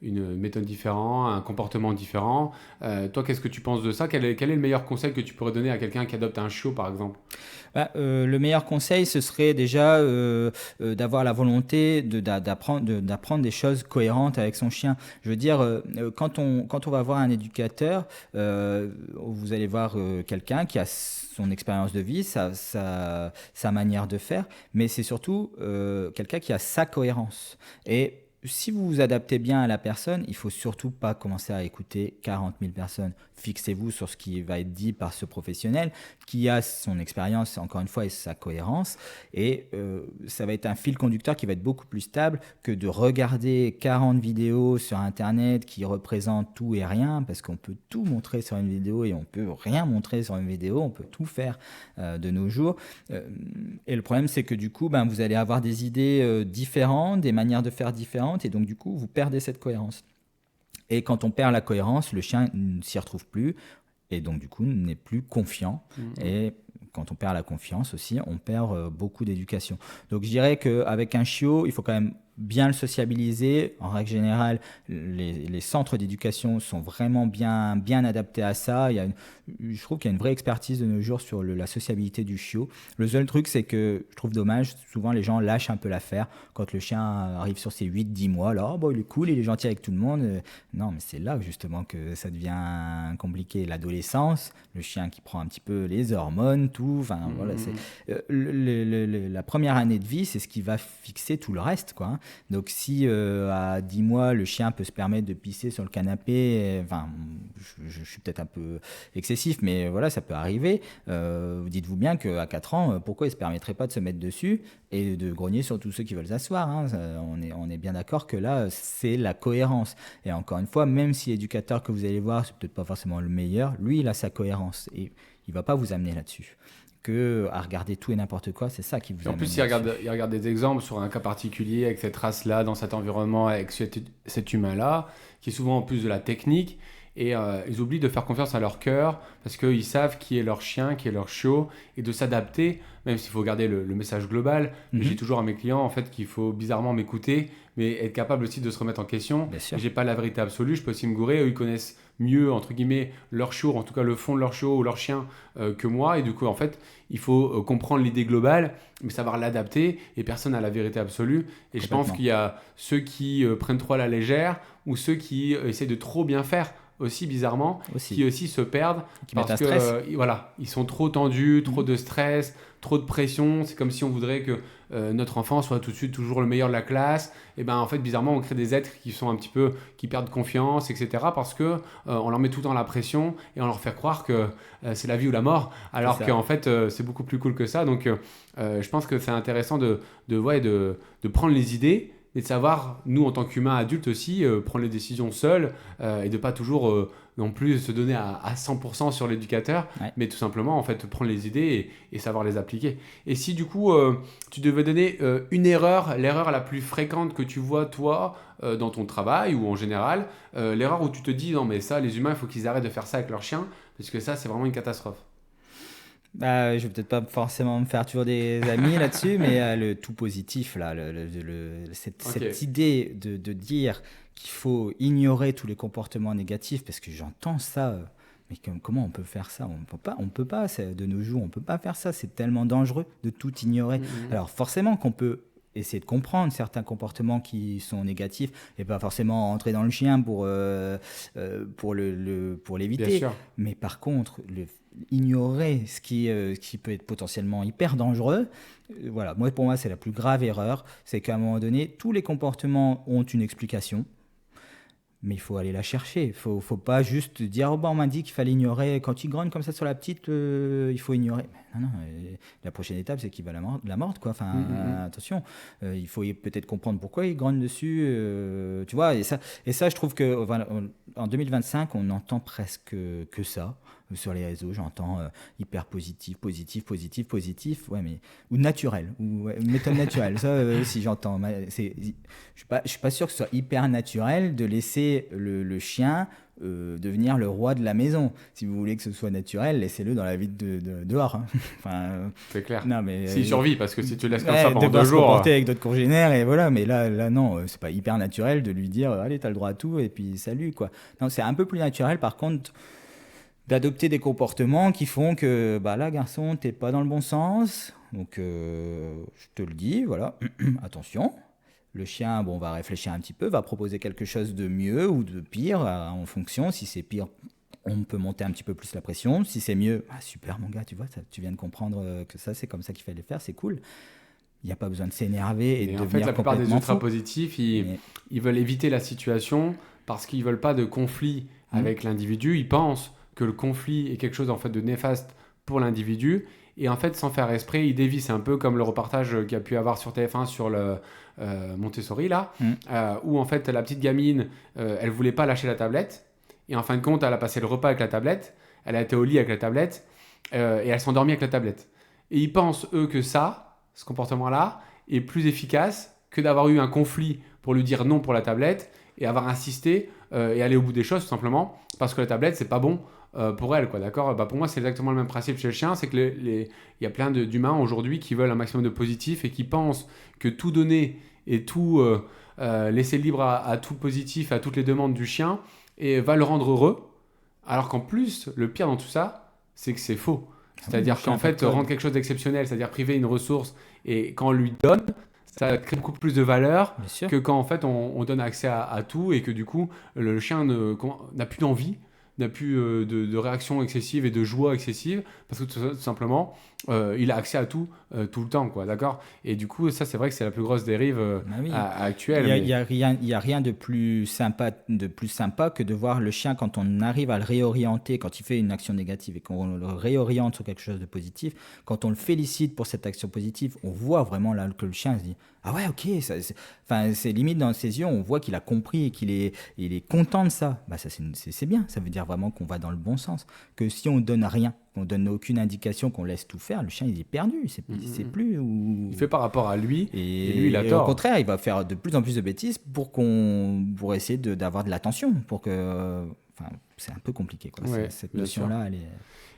une méthode différente, un comportement différent. Toi, qu'est-ce que tu penses de ça? Quel est le meilleur conseil que tu pourrais donner à quelqu'un qui adopte un chiot, par exemple? Le meilleur conseil, ce serait déjà d'avoir la volonté d'apprendre des choses cohérentes avec son chien. Je veux dire, quand on va voir un éducateur, vous allez voir quelqu'un qui a son expérience de vie, sa manière de faire, mais c'est surtout quelqu'un qui a sa cohérence. Et si vous vous adaptez bien à la personne, il faut surtout pas commencer à écouter 40 000 personnes. Fixez-vous sur ce qui va être dit par ce professionnel qui a son expérience, encore une fois, et sa cohérence. Et ça va être un fil conducteur qui va être beaucoup plus stable que de regarder 40 vidéos sur Internet qui représentent tout et rien, parce qu'on peut tout montrer sur une vidéo et on peut rien montrer sur une vidéo, on peut tout faire de nos jours. Et le problème, c'est que du coup, vous allez avoir des idées différentes, des manières de faire différentes, et donc du coup, vous perdez cette cohérence. Et quand on perd la cohérence, le chien ne s'y retrouve plus, et donc du coup, n'est plus confiant. Et quand on perd la confiance aussi, on perd beaucoup d'éducation. Donc je dirais qu'avec un chiot, il faut quand même bien le sociabiliser. En règle générale, les centres d'éducation sont vraiment bien adaptés à ça. Je trouve qu'il y a une vraie expertise de nos jours sur la sociabilité du chiot. Le seul truc, c'est que je trouve dommage, souvent les gens lâchent un peu l'affaire quand le chien arrive sur ses 8-10 mois. Là, oh, bon, il est cool, il est gentil avec tout le monde. Non, mais c'est là justement que ça devient compliqué. L'adolescence, le chien qui prend un petit peu les hormones, tout. Enfin, voilà, la première année de vie, c'est ce qui va fixer tout le reste, quoi, hein. Donc si à 10 mois, le chien peut se permettre de pisser sur le canapé, je suis peut-être un peu excessif, mais voilà, ça peut arriver. Dites-vous bien qu'à 4 ans, pourquoi il ne se permettrait pas de se mettre dessus et de grogner sur tous ceux qui veulent s'asseoir, hein. On est bien d'accord que là, c'est la cohérence. Et encore une fois, même si l'éducateur que vous allez voir, c'est peut-être pas forcément le meilleur, lui, il a sa cohérence et il ne va pas vous amener là-dessus. À regarder tout et n'importe quoi, c'est ça qui vous amène. En plus, il regarde des exemples sur un cas particulier avec cette race-là, dans cet environnement, avec cet humain-là, qui est souvent en plus de la technique. Et ils oublient de faire confiance à leur cœur parce qu'ils savent qui est leur chien, qui est leur chiot, et de s'adapter, même s'il faut garder le message global. Mais je dis toujours à mes clients en fait, qu'il faut bizarrement m'écouter, mais être capable aussi de se remettre en question. Je n'ai pas la vérité absolue, je peux aussi me gourer. Eux, ils connaissent mieux, entre guillemets, leur chiot, en tout cas le fond de leur chiot ou leur chien que moi. Et du coup, en fait, il faut comprendre l'idée globale, mais savoir l'adapter. Et personne n'a la vérité absolue. Et je pense qu'il y a ceux qui prennent trop à la légère ou ceux qui essaient de trop bien faire aussi bizarrement, qui aussi se perdent parce que voilà, ils sont trop tendus, trop de stress, trop de pression. C'est comme si on voudrait que notre enfant soit tout de suite toujours le meilleur de la classe. Et ben en fait, bizarrement, on crée des êtres qui sont un petit peu, qui perdent confiance, etc. Parce que on leur met tout le temps la pression et on leur fait croire que c'est la vie ou la mort, alors qu'en fait c'est beaucoup plus cool que ça. Donc je pense que c'est intéressant de prendre les idées, et de savoir, nous en tant qu'humains adultes aussi, prendre les décisions seuls et de pas toujours non plus se donner à 100% sur l'éducateur, mais tout simplement en fait prendre les idées et savoir les appliquer. Et si du coup tu devais donner une erreur, l'erreur la plus fréquente que tu vois toi dans ton travail ou en général, l'erreur où tu te dis non mais ça les humains il faut qu'ils arrêtent de faire ça avec leurs chiens parce que ça c'est vraiment une catastrophe. Je vais peut-être pas forcément me faire toujours des amis là-dessus, mais le tout positif, là, cette idée de dire qu'il faut ignorer tous les comportements négatifs, parce que j'entends ça, mais comment on peut faire ça ? On peut pas, de nos jours, on peut pas faire ça, c'est tellement dangereux de tout ignorer. Alors forcément qu'on peut essayer de comprendre certains comportements qui sont négatifs et pas forcément entrer dans le chien pour l'éviter. Mais par contre, ignorer ce qui peut être potentiellement hyper dangereux, voilà. Pour moi, c'est la plus grave erreur. C'est qu'à un moment donné, tous les comportements ont une explication. Mais il faut aller la chercher. Il faut pas juste dire on m'a dit qu'il fallait ignorer. Quand il grogne comme ça sur la petite, il faut ignorer. Mais non, la prochaine étape, c'est qu'il va la mordre, quoi. Enfin, attention. Il faut peut-être comprendre pourquoi il grogne dessus. Tu vois, et ça, je trouve que en 2025, on n'entend presque que ça. Sur les réseaux, j'entends hyper positif, ouais, mais ou naturel, ou méthode naturelle. Ça aussi, j'entends. Je suis pas sûr que ce soit hyper naturel de laisser le chien devenir le roi de la maison. Si vous voulez que ce soit naturel, laissez-le dans la vie dehors. Hein. Enfin, c'est clair. Non, mais s'il survit, parce que si tu le laisses comme ça pendant 2 jours, se comporter avec d'autres congénères et voilà. Mais là, non, c'est pas hyper naturel de lui dire allez, t'as le droit à tout et puis salut, quoi. Non, c'est un peu plus naturel. Par contre, d'adopter des comportements qui font que là, garçon, t'es pas dans le bon sens. Donc, je te le dis, voilà, attention. Le chien, va réfléchir un petit peu, va proposer quelque chose de mieux ou de pire en fonction. Si c'est pire, on peut monter un petit peu plus la pression. Si c'est mieux, super mon gars, tu vois, tu viens de comprendre que ça, c'est comme ça qu'il fallait faire, c'est cool. Il n'y a pas besoin de s'énerver et de Et en fait, devenir la plupart des complètement ultra fou. positifs, Mais- ils veulent éviter la situation parce qu'ils veulent pas de conflit Hmm. avec l'individu. Ils pensent que le conflit est quelque chose en fait de néfaste pour l'individu. Et en fait, sans faire esprit, ils dévient. C'est un peu comme le reportage qu'il y a pu avoir sur TF1 sur le Montessori, là, Hmm. où en fait la petite gamine, elle voulait pas lâcher la tablette. Et en fin de compte, elle a passé le repas avec la tablette. Elle a été au lit avec la tablette. Et elle s'endormit avec la tablette. Et ils pensent, eux, que ça, ce comportement-là, est plus efficace que d'avoir eu un conflit pour lui dire non pour la tablette et avoir insisté et aller au bout des choses tout simplement parce que la tablette c'est pas bon pour elle quoi, d'accord. Bah, pour moi c'est exactement le même principe chez le chien, c'est que il y a plein d'humains aujourd'hui qui veulent un maximum de positif et qui pensent que tout donner et tout laisser libre à tout positif, à toutes les demandes du chien et va le rendre heureux, alors qu'en plus le pire dans tout ça c'est que c'est faux. Ah oui, le C'est-à-dire chien qu'en a pas de fait, code. rendre quelque chose d'exceptionnel, c'est-à-dire priver une ressource, et quand on lui donne, ça crée beaucoup plus de valeur Bien sûr. que quand en fait on donne accès à tout et que du coup le chien n'a plus d'envie, n'a plus de réaction excessive et de joie excessive parce que tout simplement il a accès à tout tout le temps quoi, d'accord. Et du coup ça c'est vrai que c'est la plus grosse dérive Bah oui. actuelle, Il y a rien, il y a rien de plus sympa que de voir le chien quand on arrive à le réorienter, quand il fait une action négative et qu'on le réoriente sur quelque chose de positif, quand on le félicite pour cette action positive, on voit vraiment là que le chien se dit ah ouais ok, enfin c'est limite dans ses yeux, on voit qu'il a compris et il est content de ça. Bah ça c'est bien, ça veut dire vraiment qu'on va dans le bon sens. Que si on donne rien, qu'on donne aucune indication, qu'on laisse tout faire, le chien il est perdu, il sait plus où. il fait par rapport à lui et lui il a Et au tort. contraire, il va faire de plus en plus de bêtises pour essayer d'avoir de l'attention, pour que, enfin, c'est un peu compliqué, quoi. Ouais, Cette bien sûr. notion-là, elle est.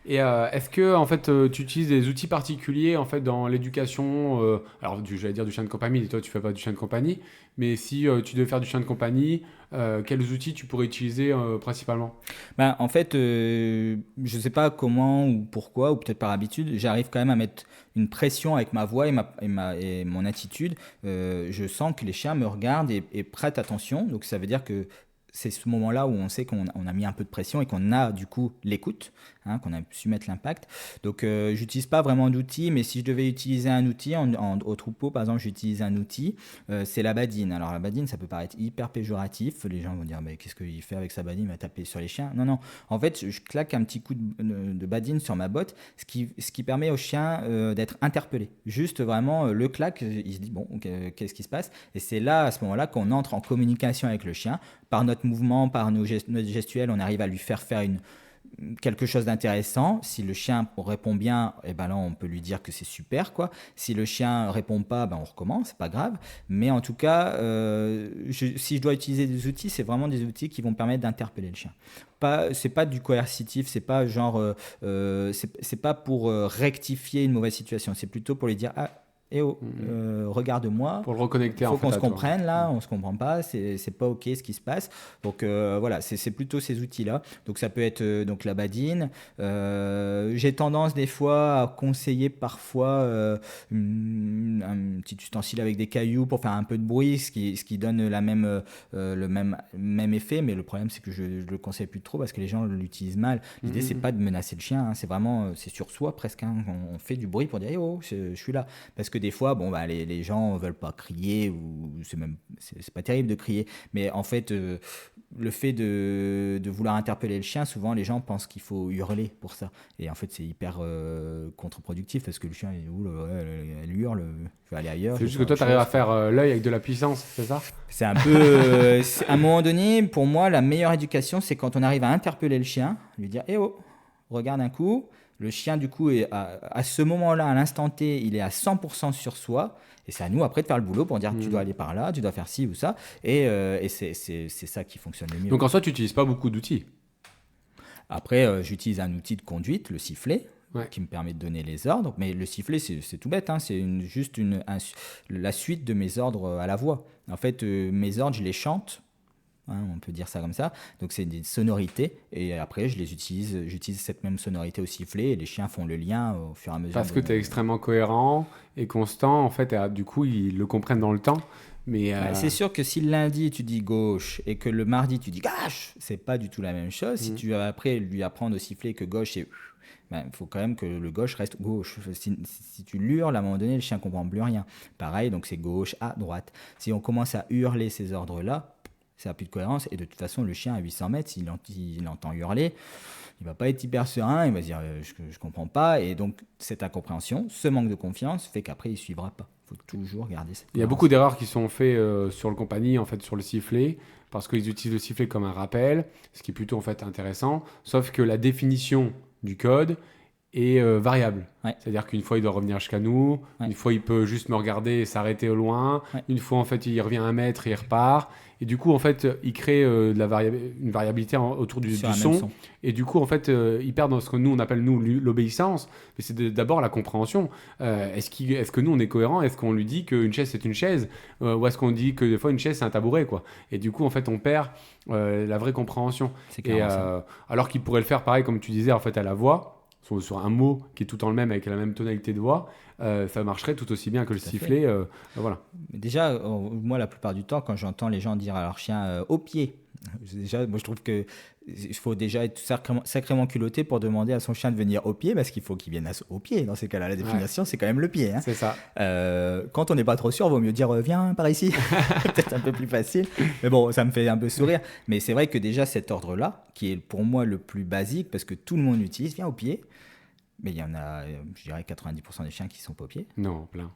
Et est-ce que en fait tu utilises des outils particuliers en fait dans l'éducation alors j'allais dire du chien de compagnie, toi tu fais pas du chien de compagnie, mais si tu devais faire du chien de compagnie, quels outils tu pourrais utiliser principalement? Ben, en fait, je sais pas comment ou pourquoi, ou peut-être par habitude, j'arrive quand même à mettre une pression avec ma voix et mon attitude. Je sens que les chiens me regardent et prêtent attention, donc ça veut dire que c'est ce moment-là où on sait on a mis un peu de pression et qu'on a du coup l'écoute, hein, qu'on a su mettre l'impact. Donc j'utilise pas vraiment d'outils, mais si je devais utiliser un outil au troupeau, par exemple, j'utilise un outil, c'est la badine. Alors la badine, ça peut paraître hyper péjoratif. Les gens vont dire mais qu'est-ce qu'il fait avec sa badine? Il va taper sur les chiens. Non, non. En fait, je claque un petit coup de badine sur ma botte, ce qui permet au chien d'être interpellé. Juste vraiment le claque, il se dit bon, qu'est-ce qui se passe? Et c'est là, à ce moment-là, qu'on entre en communication avec le chien par notre mouvement, par notre gestuelle, on arrive à lui faire faire quelque chose d'intéressant. Si le chien répond bien, eh ben là, on peut lui dire que c'est super, quoi. Si le chien répond pas, ben on recommence, c'est pas grave. Mais en tout cas, si je dois utiliser des outils, c'est vraiment des outils qui vont permettre d'interpeller le chien. C'est pas du coercitif, c'est pas genre, c'est pas pour rectifier une mauvaise situation. C'est plutôt pour lui dire, ah, eh oh, Mhm. regarde-moi, Pour le il reconnecter en faut fait qu'on se à toi. comprenne là, Mhm. on se comprend pas, c'est pas ok ce qui se passe. Donc voilà, c'est plutôt ces outils-là. Donc ça peut être donc la badine. J'ai tendance des fois à conseiller parfois un petit ustensile avec des cailloux pour faire un peu de bruit, ce qui donne même effet. Mais le problème c'est que je le conseille plus trop parce que les gens l'utilisent mal. L'idée c'est Mhm. pas de menacer le chien, hein, c'est vraiment c'est sur soi presque. Hein. On fait du bruit pour dire eh oh je suis là. Parce que des fois, bon, bah, les gens veulent pas crier, ou c'est pas terrible de crier, mais en fait, le fait de vouloir interpeller le chien, souvent les gens pensent qu'il faut hurler pour ça. Et en fait, c'est hyper contre-productif parce que le chien, elle hurle, je vais aller ailleurs, je C'est vais juste que faire toi, autre tu arrives à chose, quoi. faire l'œil avec de la puissance, c'est ça? C'est un peu. À un moment donné, pour moi, la meilleure éducation, c'est quand on arrive à interpeller le chien, lui dire eh oh, regarde un coup. Le chien, du coup, à ce moment-là, à l'instant T, il est à 100% sur soi. Et c'est à nous, après, de faire le boulot pour dire tu dois Mhm. aller par là, tu dois faire ci ou ça. Et c'est ça qui fonctionne le mieux, Donc en quoi. soi, tu n'utilises pas beaucoup d'outils. Après, j'utilise un outil de conduite, le sifflet, Ouais. qui me permet de donner les ordres. Mais le sifflet, c'est tout bête, hein, c'est juste la suite de mes ordres à la voix. En fait, mes ordres, je les chante. Hein, on peut dire ça comme ça. Donc c'est des sonorités et après j'utilise cette même sonorité au sifflet et les chiens font le lien au fur et à mesure Parce de que tu es mon. extrêmement cohérent et constant, en fait, et, du coup, ils le comprennent dans le temps. Mais C'est sûr que si le lundi tu dis gauche et que le mardi tu dis gauche, c'est pas du tout la même chose. Si tu vas après lui apprendre au sifflet que gauche c'est... Il faut quand même que le gauche reste gauche. Si tu l'hurles, à un moment donné, le chien ne comprend plus rien. Pareil, donc c'est gauche à droite. Si on commence à hurler ces ordres-là, ça n'a plus de cohérence. Et de toute façon, le chien à 800 mètres, s'il entend hurler, il ne va pas être hyper serein. Il va se dire je ne comprends pas. Et donc, cette incompréhension, ce manque de confiance fait qu'après, il ne suivra pas. Il faut toujours garder cette cohérence. Il y a beaucoup d'erreurs qui sont faites sur le compagnie, en fait, sur le sifflet, parce qu'ils utilisent le sifflet comme un rappel, ce qui est plutôt en fait intéressant. Sauf que la définition du code est variable. Ouais. C'est-à-dire qu'une fois, il doit revenir jusqu'à nous. Ouais. Une fois, il peut juste me regarder et s'arrêter au loin. Ouais. Une fois, en fait, il revient à 1 mètre et il repart. Et du coup, en fait, il crée une variabilité autour du son. Et du coup, en fait, il perd dans ce que nous, on appelle, l'obéissance. Mais c'est d'abord la compréhension. Est-ce que nous, on est cohérent? Est-ce qu'on lui dit qu'une chaise, c'est une chaise? Ou est-ce qu'on dit que des fois, une chaise, c'est un tabouret, quoi? Et du coup, en fait, on perd la vraie compréhension. Alors qu'il pourrait le faire, pareil, comme tu disais, en fait, à la voix, sur un mot qui est tout le temps le même, avec la même tonalité de voix, ça marcherait tout aussi bien que le sifflet. Voilà. Déjà, moi, la plupart du temps, quand j'entends les gens dire à leur chien au pied, déjà, moi, je trouve qu'il faut déjà être sacrément culotté pour demander à son chien de venir au pied, parce qu'il faut qu'il vienne au pied. Dans ces cas-là, la définition, c'est quand même le pied. Hein. C'est ça. Quand on n'est pas trop sûr, il vaut mieux dire viens par ici. Peut-être un peu plus facile. Mais bon, ça me fait un peu sourire. Mais c'est vrai que déjà, cet ordre-là, qui est pour moi le plus basique, parce que tout le monde l'utilise, viens au pied. Mais il y en a, je dirais, 90% des chiens qui sont pas au pied. Non, plein.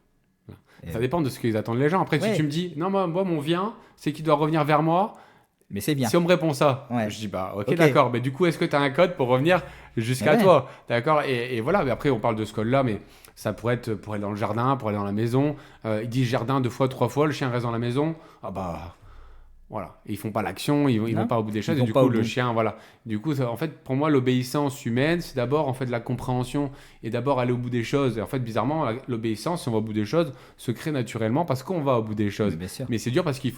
Ça dépend de ce qu'ils attendent les gens. Après, si tu me dis, non, moi, mon vient, c'est qu'il doit revenir vers moi. Mais c'est bien. Si on me répond ça, je dis, ok, d'accord. Mais du coup, est-ce que tu as un code pour revenir jusqu'à toi? D'accord. Et voilà. Mais après, on parle de ce code-là, mais ça pourrait être pour aller dans le jardin, pour aller dans la maison. Il dit jardin 2 fois, 3 fois, le chien reste dans la maison. Ah bah. Voilà, et ils font pas l'action, ils vont pas au bout des choses, et du coup le chien, voilà. Du coup, en fait, pour moi, l'obéissance humaine, c'est d'abord en fait de la compréhension et d'abord aller au bout des choses. Et en fait, bizarrement, l'obéissance, si on va au bout des choses, se crée naturellement parce qu'on va au bout des choses. Mais c'est dur parce qu'il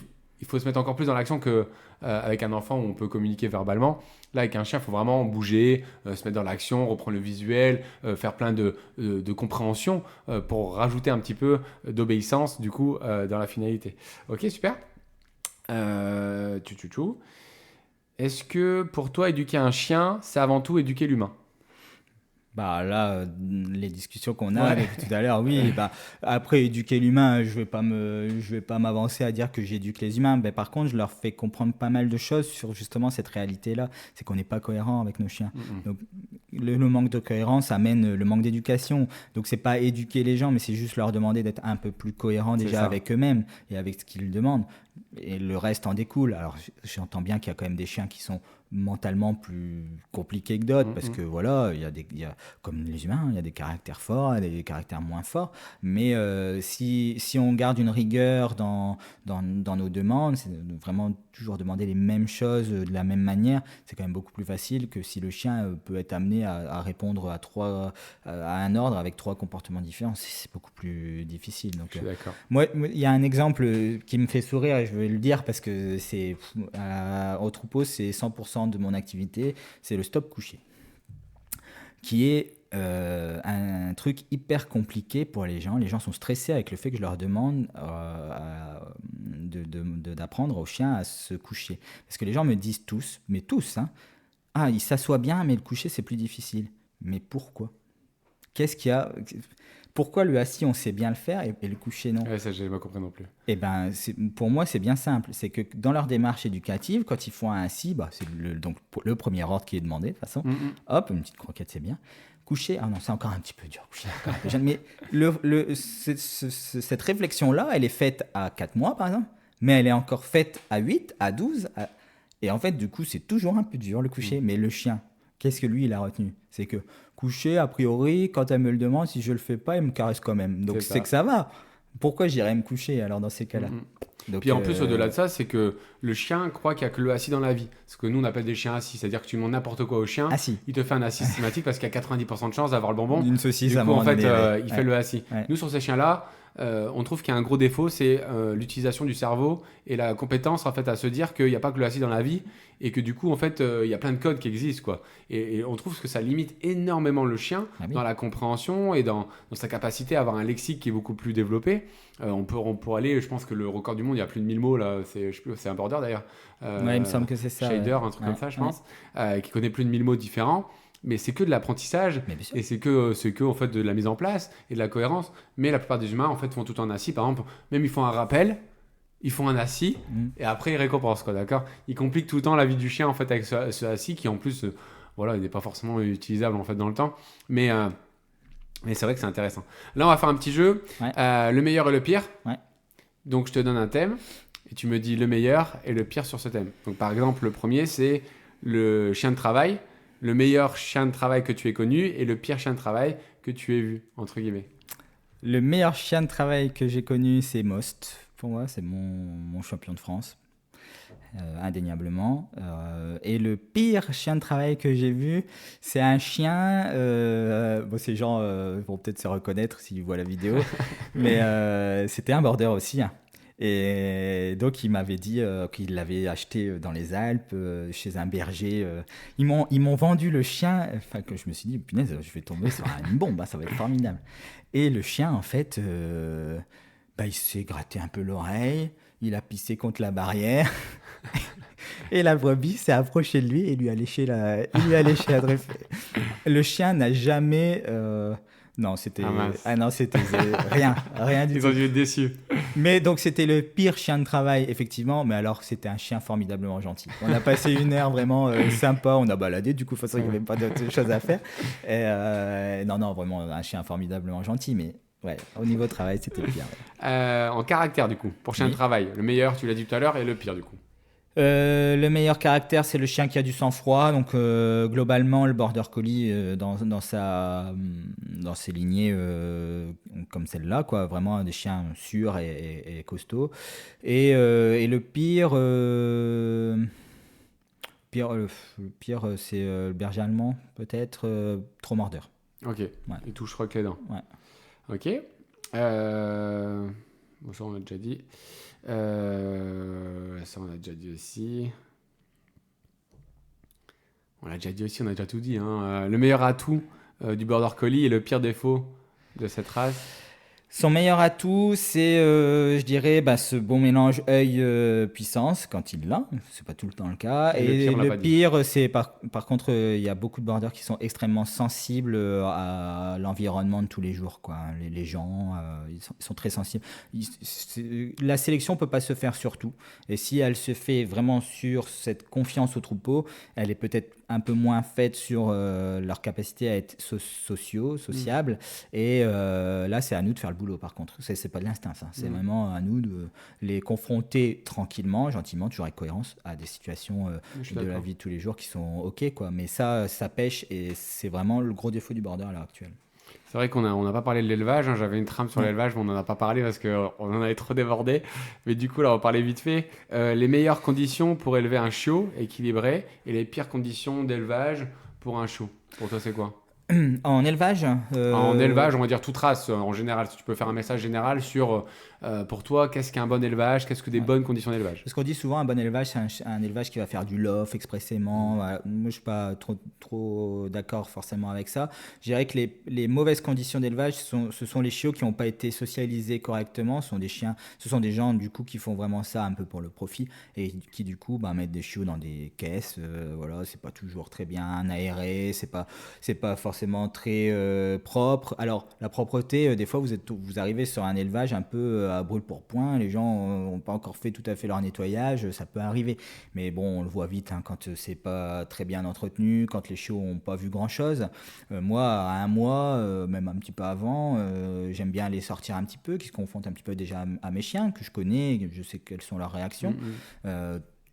faut se mettre encore plus dans l'action que avec un enfant où on peut communiquer verbalement. Là, avec un chien, il faut vraiment bouger, se mettre dans l'action, reprendre le visuel, faire plein de compréhension pour rajouter un petit peu d'obéissance du coup dans la finalité. Ok, super. Est-ce que pour toi, éduquer un chien, c'est avant tout éduquer l'humain? Bah là, les discussions qu'on a avec tout à l'heure, oui. Bah, après, éduquer l'humain, je vais pas m'avancer à dire que j'éduque les humains. Mais par contre, je leur fais comprendre pas mal de choses sur justement cette réalité-là. C'est qu'on n'est pas cohérent avec nos chiens. Donc, le manque de cohérence amène le manque d'éducation. Donc, c'est pas éduquer les gens, mais c'est juste leur demander d'être un peu plus cohérents déjà avec eux-mêmes et avec ce qu'ils demandent. Et le reste en découle. Alors, j'entends bien qu'il y a quand même des chiens qui sont mentalement plus compliqués que d'autres, parce que voilà, il y a, comme les humains, il y a des caractères forts et des caractères moins forts. Mais si on garde une rigueur dans nos demandes, c'est vraiment toujours demander les mêmes choses de la même manière, c'est quand même beaucoup plus facile que si le chien peut être amené à répondre à un ordre avec 3 comportements différents. C'est beaucoup plus difficile. Donc, je suis d'accord. Moi, il y a un exemple qui me fait sourire, et je vais le dire parce que au troupeau, c'est 100% de mon activité, c'est le stop couché, qui est un truc hyper compliqué pour les gens. Les gens sont stressés avec le fait que je leur demande d'apprendre au chien à se coucher. Parce que les gens me disent tous, mais tous, hein, ah, il s'assoit bien, mais le coucher, c'est plus difficile. Mais pourquoi? Qu'est-ce qu'il y a? Pourquoi le assis, on sait bien le faire et le coucher, non? Ça, je n'ai pas compris non plus. Eh ben, pour moi, c'est bien simple. C'est que dans leur démarche éducative, quand ils font un assis, c'est donc le premier ordre qui est demandé, de toute façon. Hop, une petite croquette, c'est bien. Coucher, ah non, c'est encore un petit peu dur. Coucher, encore un peu jeune. Mais cette réflexion-là, elle est faite à 4 mois, par exemple, mais elle est encore faite à 8, à 12. Et en fait, du coup, c'est toujours un peu dur, le coucher. Mais le chien, qu'est-ce que lui, il a retenu? C'est que coucher, a priori, quand elle me le demande, si je le fais pas, il me caresse quand même. Donc c'est que ça va. Pourquoi j'irais me coucher alors dans ces cas-là? Donc, puis en plus, au-delà de ça, c'est que le chien croit qu'il n'y a que le assis dans la vie. Ce que nous, on appelle des chiens assis. C'est-à-dire que tu demandes n'importe quoi au chien, il te fait un assis systématique parce qu'il y a 90% de chances d'avoir le bonbon. Une saucisse du à coup, en fait, donné, il fait le assis. Nous, sur ces chiens-là, on trouve qu'il y a un gros défaut, c'est l'utilisation du cerveau et la compétence en fait à se dire qu'il n'y a pas que le assis dans la vie et que du coup en fait il y a plein de codes qui existent quoi. Et on trouve que ça limite énormément le chien dans la compréhension et dans sa capacité à avoir un lexique qui est beaucoup plus développé. On peut aller, je pense que le record du monde, il y a plus de 1000 mots là, je sais plus, c'est un border d'ailleurs. Ouais, il me semble que c'est ça. Shader, un truc comme ça, je pense, qui connaît plus de 1000 mots différents. Mais c'est que de l'apprentissage et c'est que en fait de la mise en place et de la cohérence. Mais la plupart des humains en fait font tout en assis. Par exemple, même ils font un rappel, ils font un assis et après ils récompensent quoi, d'accord. Ils compliquent tout le temps la vie du chien en fait avec ce assis qui en plus, voilà, il n'est pas forcément utilisable en fait dans le temps. Mais c'est vrai que c'est intéressant. Là, on va faire un petit jeu. Le meilleur et le pire. Donc je te donne un thème et tu me dis le meilleur et le pire sur ce thème. Donc par exemple, le premier c'est le chien de travail. Le meilleur chien de travail que tu aies connu et le pire chien de travail que tu aies vu, entre guillemets. Le meilleur chien de travail que j'ai connu, c'est Most. Pour moi, c'est mon champion de France, indéniablement. Et le pire chien de travail que j'ai vu, c'est un chien... bon, ces gens vont peut-être se reconnaître s'ils voient la vidéo, mais c'était un border aussi, hein. Et donc, il m'avait dit qu'il l'avait acheté dans les Alpes, chez un berger. Ils m'ont vendu le chien. Enfin, que je me suis dit, punaise, je vais tomber sur une bombe, hein, ça va être formidable. Et le chien, en fait, il s'est gratté un peu l'oreille. Il a pissé contre la barrière. Et la brebis s'est approchée de lui et lui a léché la dresse. Le chien n'a jamais... Non, c'était c'était rien du tout. Ils ont dû être déçus. Mais donc c'était le pire chien de travail effectivement, mais alors c'était un chien formidablement gentil. On a passé une heure vraiment sympa, on a baladé, du coup de toute façon il n'y avait pas d'autre chose à faire. Et, non vraiment un chien formidablement gentil, mais ouais, au niveau travail c'était le pire. Ouais. En caractère du coup, pour chien de travail, le meilleur tu l'as dit tout à l'heure et le pire du coup. Le meilleur caractère, c'est le chien qui a du sang-froid. Donc, globalement, le border collie dans ses lignées comme celle-là, quoi. Vraiment des chiens sûrs et costauds. Et le pire, le pire, c'est le berger allemand, peut-être, trop mordeur. Ok. Ouais. Il touche rock les dents. Ouais. Ok. Bon, ça on a déjà dit. Ça on a déjà dit aussi. On a déjà tout dit. Hein. Le meilleur atout du border collie et le pire défaut de cette race. Son meilleur atout, c'est, je dirais, ce bon mélange œil-puissance quand il l'a. C'est pas tout le temps le cas. Et le pire, c'est par contre, il y a beaucoup de borders qui sont extrêmement sensibles à l'environnement de tous les jours, quoi. Les gens, ils sont très sensibles. La sélection peut pas se faire sur tout. Et si elle se fait vraiment sur cette confiance au troupeau, elle est peut-être un peu moins faite sur leur capacité à être sociables. Et là, c'est à nous de faire le boulot, par contre. C'est pas de l'instinct, ça. C'est vraiment à nous de les confronter tranquillement, gentiment, toujours avec cohérence, à des situations de la vie de tous les jours qui sont OK, quoi. Mais ça pêche et c'est vraiment le gros défaut du border à l'heure actuelle. C'est vrai qu'on n'a pas parlé de l'élevage. Hein. J'avais une trame sur l'élevage, mais on n'en a pas parlé parce qu'on en avait trop débordé. Mais du coup, là, on va parler vite fait. Les meilleures conditions pour élever un chiot équilibré et les pires conditions d'élevage pour un chiot. Pour toi, c'est quoi ? En élevage En élevage, on va dire toute race en général. Si tu peux faire un message général sur, pour toi, qu'est-ce qu'un bon élevage, qu'est-ce que des bonnes conditions d'élevage. Parce qu'on dit souvent un bon élevage, c'est un élevage qui va faire du lof expressément. Voilà. Moi, je ne suis pas trop d'accord forcément avec ça. Je dirais que les mauvaises conditions d'élevage, ce sont les chiots qui n'ont pas été socialisés correctement. Ce sont des gens du coup qui font vraiment ça un peu pour le profit et qui du coup mettent des chiots dans des caisses. Voilà, c'est pas toujours très bien aéré, c'est pas forcément très propre. Alors la propreté, des fois vous arrivez sur un élevage un peu à brûle-pourpoint, les gens n'ont pas encore fait tout à fait leur nettoyage, ça peut arriver. Mais bon, on le voit vite quand c'est pas très bien entretenu, quand les chiots n'ont pas vu grand-chose. Moi, à un mois, même un petit peu avant, j'aime bien les sortir un petit peu, qui se confrontent un petit peu déjà à mes chiens, que je connais, je sais quelles sont leurs réactions.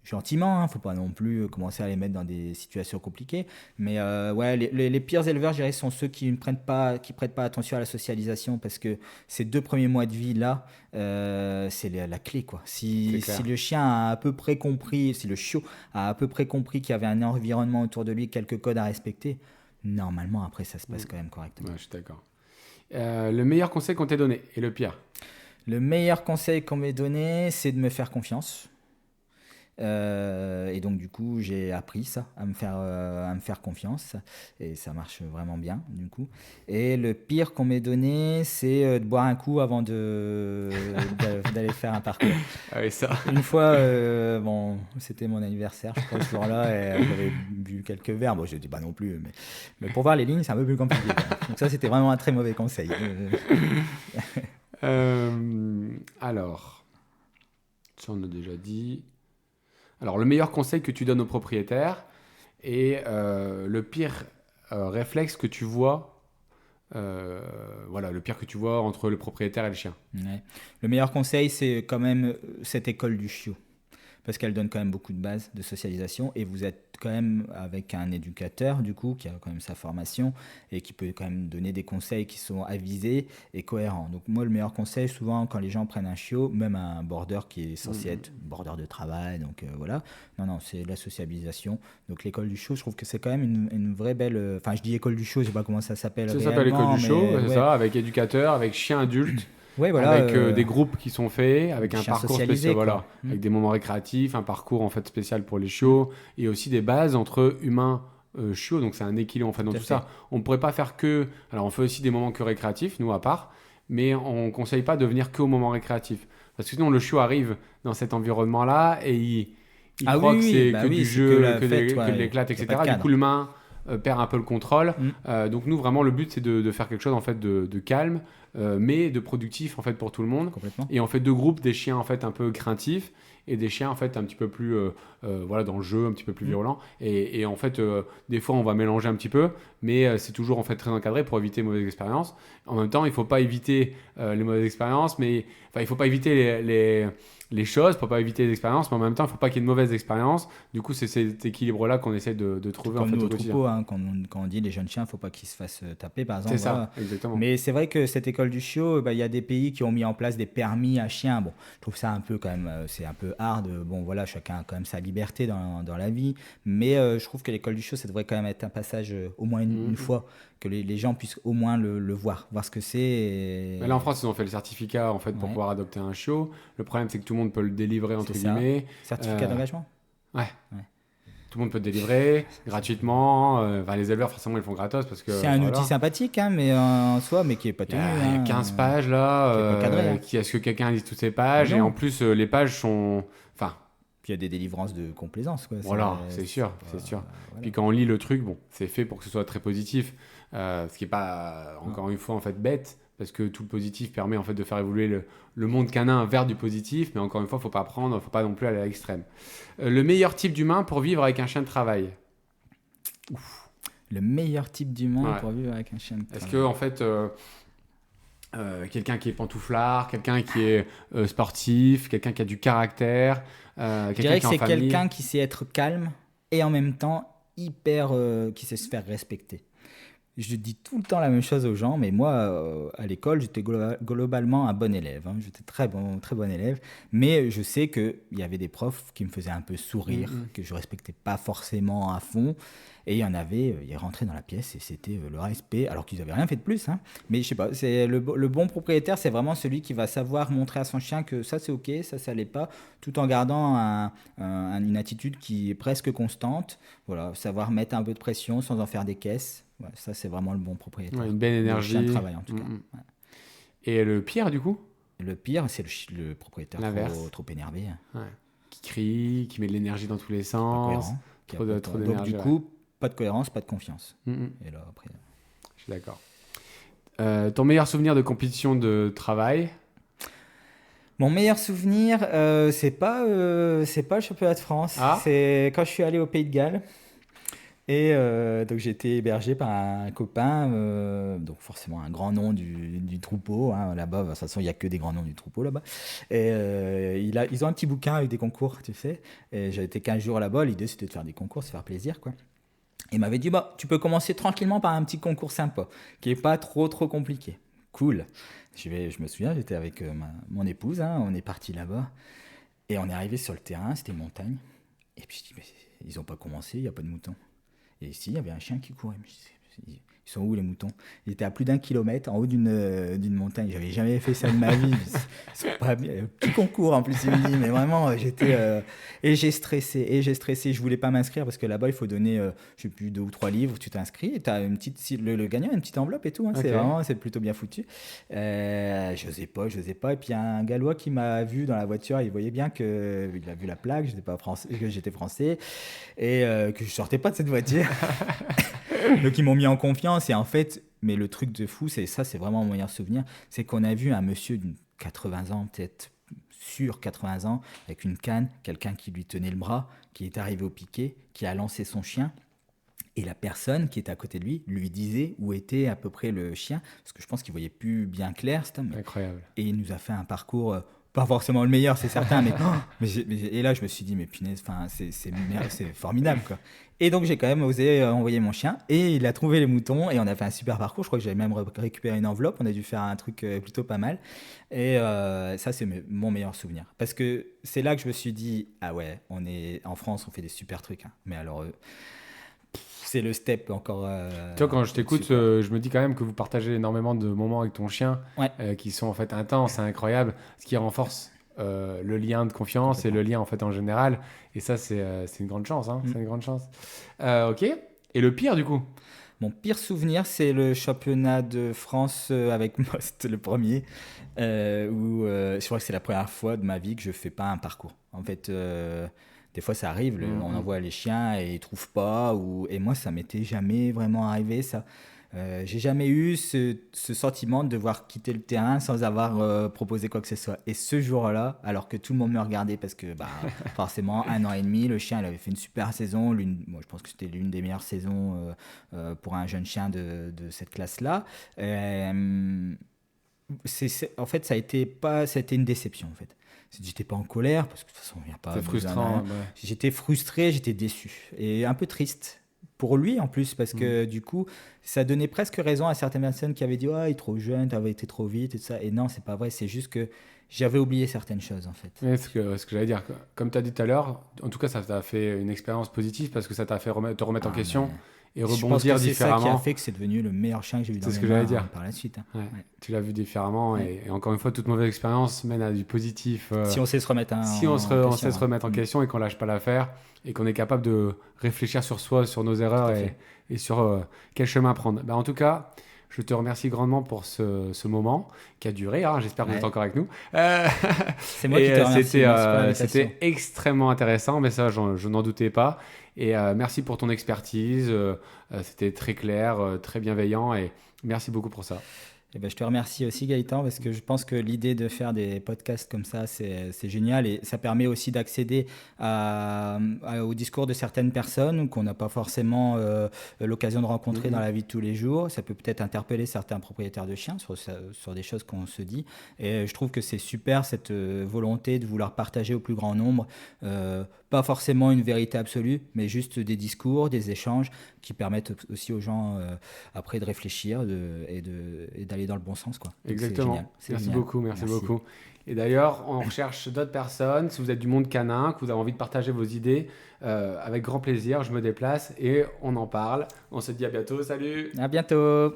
Gentiment, hein, faut pas non plus commencer à les mettre dans des situations compliquées. Mais ouais, les pires éleveurs, je dirais, sont ceux qui prêtent pas attention à la socialisation, parce que ces 2 premiers mois de vie là, c'est la clé, quoi. Si le chien a à peu près compris, si le chiot a à peu près compris qu'il y avait un environnement autour de lui, quelques codes à respecter, normalement après ça se passe quand même correctement. Ouais, je suis d'accord. Le meilleur conseil qu'on t'ait donné et le pire. Le meilleur conseil qu'on m'ait donné, c'est de me faire confiance. Et donc du coup, j'ai appris ça, à me faire confiance, et ça marche vraiment bien du coup. Et le pire qu'on m'ait donné, c'est de boire un coup avant d'aller faire un parcours. Ah oui, ça. Une fois, bon, c'était mon anniversaire, je crois, ce jour-là, et j'avais bu quelques verres. Bon, je dis pas non plus, mais pour voir les lignes, c'est un peu plus compliqué, quoi. Donc ça, c'était vraiment un très mauvais conseil. Alors, ça on a déjà dit. Alors, le meilleur conseil que tu donnes aux propriétaires et le pire réflexe que tu vois, voilà, le pire que tu vois entre le propriétaire et le chien. Ouais. Le meilleur conseil, c'est quand même cette école du chiot, parce qu'elle donne quand même beaucoup de bases de socialisation, et vous êtes quand même avec un éducateur du coup qui a quand même sa formation et qui peut quand même donner des conseils qui sont avisés et cohérents. Donc moi, le meilleur conseil, souvent quand les gens prennent un chiot, même un border qui est censé être border de travail, donc voilà, non, c'est la sociabilisation. Donc l'école du chiot, je trouve que c'est quand même une vraie belle, enfin je dis école du chiot, je sais pas comment ça s'appelle Ça s'appelle l'école réellement, du show, mais c'est ouais. ça, avec éducateur, avec chien adulte, Ouais, voilà, avec des groupes qui sont faits, avec des un chiens parcours socialisés, spécial, voilà, quoi. avec des moments récréatifs, un parcours en fait spécial pour les chiots, et aussi des bases entre humains chiots, donc c'est un équilibre en fait dans Tout à tout fait. ça. On ne pourrait pas faire que, alors on fait aussi des moments que récréatifs, nous à part, mais on ne conseille pas de venir que au moment récréatif, parce que sinon le chiot arrive dans cet environnement-là et il Ah oui, croit que oui, c'est bah que oui, du c'est que jeu, la fête, que de ouais, l'éclate, y a pas de etc. Du coup cadre. l'humain perd un peu le contrôle. Mm, Donc nous vraiment le but c'est de faire quelque chose en fait de calme, mais de productif en fait pour tout le monde. complètement. Et on fait deux groupes, des chiens en fait un peu craintifs et des chiens en fait un petit peu plus voilà dans le jeu, un petit peu plus Mm. violents. Et en fait des fois on va mélanger un petit peu, mais c'est toujours en fait très encadré pour éviter les mauvaises expériences. En même temps il faut pas éviter les mauvaises expériences, mais enfin il faut pas éviter les choses pour pas éviter les expériences, mais en même temps il faut pas qu'il y ait de mauvaises expériences. Du coup c'est cet équilibre là qu'on essaie de Tout trouver en comme fait nous au au quotidien. troupeau, hein, quand on dit les jeunes chiens, faut pas qu'ils se fassent taper, par C'est exemple. ça, Voilà. exactement. Mais c'est vrai que cette école du chiot, bah, il y a des pays qui ont mis en place des permis à chiens. Bon, je trouve ça un peu quand même, c'est un peu hard. Bon, voilà, chacun a quand même sa liberté dans la vie. Mais je trouve que l'école du chiot, ça devrait quand même être un passage au moins une Mhm. fois, que les gens puissent au moins le voir ce que c'est. Mais là en France, ils ont fait le certificat en fait pour Ouais, pouvoir adopter un chiot. Le problème, c'est que tout le monde peut le délivrer c'est entre ça. guillemets. Certificat Euh, d'engagement. ouais, Ouais. tout le monde peut le délivrer gratuitement. Enfin, les éleveurs, forcément, ils le font gratos parce C'est que un outil voilà. sympathique, hein, mais en soi, mais qui est pas tenu, Il y a 15 hein, pages là. qui est pas cadré, hein. Est-ce que quelqu'un lit toutes ces Mais pages? Et en non. plus, les pages sont. Enfin, Puis il y a des délivrances de complaisance, quoi. voilà, c'est C'est sûr, pas. c'est sûr. Voilà. Puis quand on lit le truc, bon, c'est fait pour que ce soit très positif, ce qui est pas encore une fois en fait bête, parce que tout le positif permet en fait de faire évoluer le monde canin vers du positif, mais encore une fois, faut pas prendre, faut pas non plus aller à l'extrême. Le meilleur type d'humain pour vivre avec un chien de travail. Le meilleur type d'humain Ouais. pour vivre avec un chien de Est-ce travail. que en fait quelqu'un qui est pantouflard, quelqu'un qui est sportif, quelqu'un qui a du caractère, Je quelqu'un dirais qui que est en c'est famille. quelqu'un qui sait être calme et en même temps hyper. Qui sait se faire respecter. Je dis tout le temps la même chose aux gens, mais moi, à l'école, j'étais globalement un bon élève, hein. J'étais très bon élève, mais je sais qu'il y avait des profs qui me faisaient un peu sourire, Mhm. que je respectais pas forcément à fond, et il y en avait, ils rentraient dans la pièce et c'était le respect, alors qu'ils avaient rien fait de plus, hein. Mais je sais pas, c'est le bon propriétaire, c'est vraiment celui qui va savoir montrer à son chien que ça c'est ok, ça l'est pas, tout en gardant une attitude qui est presque constante. Voilà, savoir mettre un peu de pression sans en faire des caisses. Ouais, ça, c'est vraiment le bon Ouais, propriétaire. une belle Le chien de énergie. travail, en tout cas. Mhm. Ouais. Et le pire du coup? Et le pire, c'est le propriétaire L'inverse. trop énervé, hein, Ouais. Qui crie, qui met de l'énergie dans tous les pas sens, cohérent. Qui a trop pas trop donc, du d'énergie. Ouais. coup, pas de cohérence, pas de confiance. Mhm. Et là, après. Je suis d'accord. Ton meilleur souvenir de compétition de travail? Mon meilleur souvenir, c'est pas le championnat de France. Ah, C'est quand je suis allé au Pays de Galles. Et donc j'ai été hébergé par un copain, donc forcément un grand nom du troupeau, hein, là-bas. De toute façon, il n'y a que des grands noms du troupeau là-bas. Et ils ont un petit bouquin avec des concours, tu sais. Et j'ai été 15 jours là-bas. L'idée, c'était de faire des concours, se faire plaisir, quoi. Il m'avait dit, bah, tu peux commencer tranquillement par un petit concours sympa, qui est pas trop compliqué. Cool. Je me souviens, j'étais avec mon épouse, hein, on est parti là-bas. Et on est arrivé sur le terrain, c'était une montagne. Et puis je dis, mais ils n'ont pas commencé, il n'y a pas de moutons. Et ici, il y avait un chien qui courait. Ils sont où les moutons? Ils étaient à plus d'1 kilomètre en haut d'une montagne. J'avais jamais fait ça de ma vie. Ils sont pas bien. Petit concours en plus, il me dit, mais vraiment, et j'ai stressé. Je voulais pas m'inscrire parce que là-bas, il faut donner, je sais plus, 2 ou 3 livres. Tu t'inscris et t'as une petite, le gagnant a une petite enveloppe et tout. Hein. C'est plutôt bien foutu. J'osais pas. Et puis, il y a un Gallois qui m'a vu dans la voiture. Il voyait bien qu'il a vu la plaque, que j'étais français et que je sortais pas de cette voiture. Donc ils m'ont mis en confiance et en fait, mais le truc de fou, c'est vraiment mon meilleur souvenir, c'est qu'on a vu un monsieur d'une 80 ans, peut-être sur 80 ans, avec une canne, quelqu'un qui lui tenait le bras, qui est arrivé au piquet, qui a lancé son chien. Et la personne qui était à côté de lui disait où était à peu près le chien, parce que je pense qu'il voyait plus bien clair. Incroyable. Et il nous a fait un parcours, pas forcément le meilleur, c'est certain, et là je me suis dit, mais punaise, c'est formidable, quoi. Et donc j'ai quand même osé envoyer mon chien, et il a trouvé les moutons, et on a fait un super parcours. Je crois que j'avais même récupéré une enveloppe, on a dû faire un truc plutôt pas mal. Et ça, c'est mon meilleur souvenir. Parce que c'est là que je me suis dit, ah ouais, en France, on fait des super trucs, hein. Mais alors... c'est le step encore. Tu vois, quand je t'écoute, je me dis quand même que vous partagez énormément de moments avec ton chien, ouais. qui sont en fait intenses, c'est incroyable, ce qui renforce le lien de confiance et le lien en fait en général. Et ça, c'est une grande chance, hein. C'est une grande chance. Ok. Et le pire du coup? Mon pire souvenir, c'est le championnat de France avec Most, le premier, où je crois que c'est la première fois de ma vie que je fais pas un parcours. En fait. Des fois, ça arrive, on envoie les chiens et ils trouvent pas. Et moi, ça m'était jamais vraiment arrivé, ça. J'ai jamais eu ce sentiment de devoir quitter le terrain sans avoir proposé quoi que ce soit. Et ce jour-là, alors que tout le monde me regardait, parce que forcément, 1 an et demi, le chien, il avait fait une super saison. Moi, je pense que c'était l'une des meilleures saisons pour un jeune chien de cette classe-là. En fait, ça a été une déception, en fait. J'étais pas en colère parce que de toute façon il n'y a pas. C'est frustrant. Ouais. J'étais frustré, j'étais déçu et un peu triste pour lui en plus parce que du coup ça donnait presque raison à certaines personnes qui avaient dit il est trop jeune, t'avais été trop vite et tout ça. Et non, c'est pas vrai, c'est juste que j'avais oublié certaines choses en fait. Oui, ce que j'allais dire, comme tu as dit tout à l'heure, en tout cas ça t'a fait une expérience positive parce que ça t'a fait te remettre en question. Et rebondir différemment. C'est ça qui a fait que c'est devenu le meilleur chien que j'ai vu dans mes mains par la suite. Hein. Ouais. Tu l'as vu différemment et encore une fois, toute mauvaise expérience mène à du positif. Si on sait se remettre en question et qu'on lâche pas l'affaire et qu'on est capable de réfléchir sur soi, sur nos erreurs et sur quel chemin prendre. En tout cas, je te remercie grandement pour ce moment qui a duré. Hein. J'espère que vous êtes encore avec nous. C'est moi qui te remercie. C'était extrêmement intéressant, mais ça, je n'en doutais pas. Et merci pour ton expertise. C'était très clair, très bienveillant. Et merci beaucoup pour ça. Eh ben, je te remercie aussi Gaëtan parce que je pense que l'idée de faire des podcasts comme ça, c'est génial et ça permet aussi d'accéder au discours de certaines personnes qu'on n'a pas forcément l'occasion de rencontrer dans la vie de tous les jours. Ça peut peut-être interpeller certains propriétaires de chiens sur des choses qu'on se dit et je trouve que c'est super cette volonté de vouloir partager au plus grand nombre pas forcément une vérité absolue, mais juste des discours, des échanges qui permettent aussi aux gens après de réfléchir et d'aller dans le bon sens, quoi. Exactement. Merci beaucoup. Et d'ailleurs, on recherche d'autres personnes. Si vous êtes du monde canin, que vous avez envie de partager vos idées, avec grand plaisir, je me déplace et on en parle. On se dit à bientôt. Salut! À bientôt!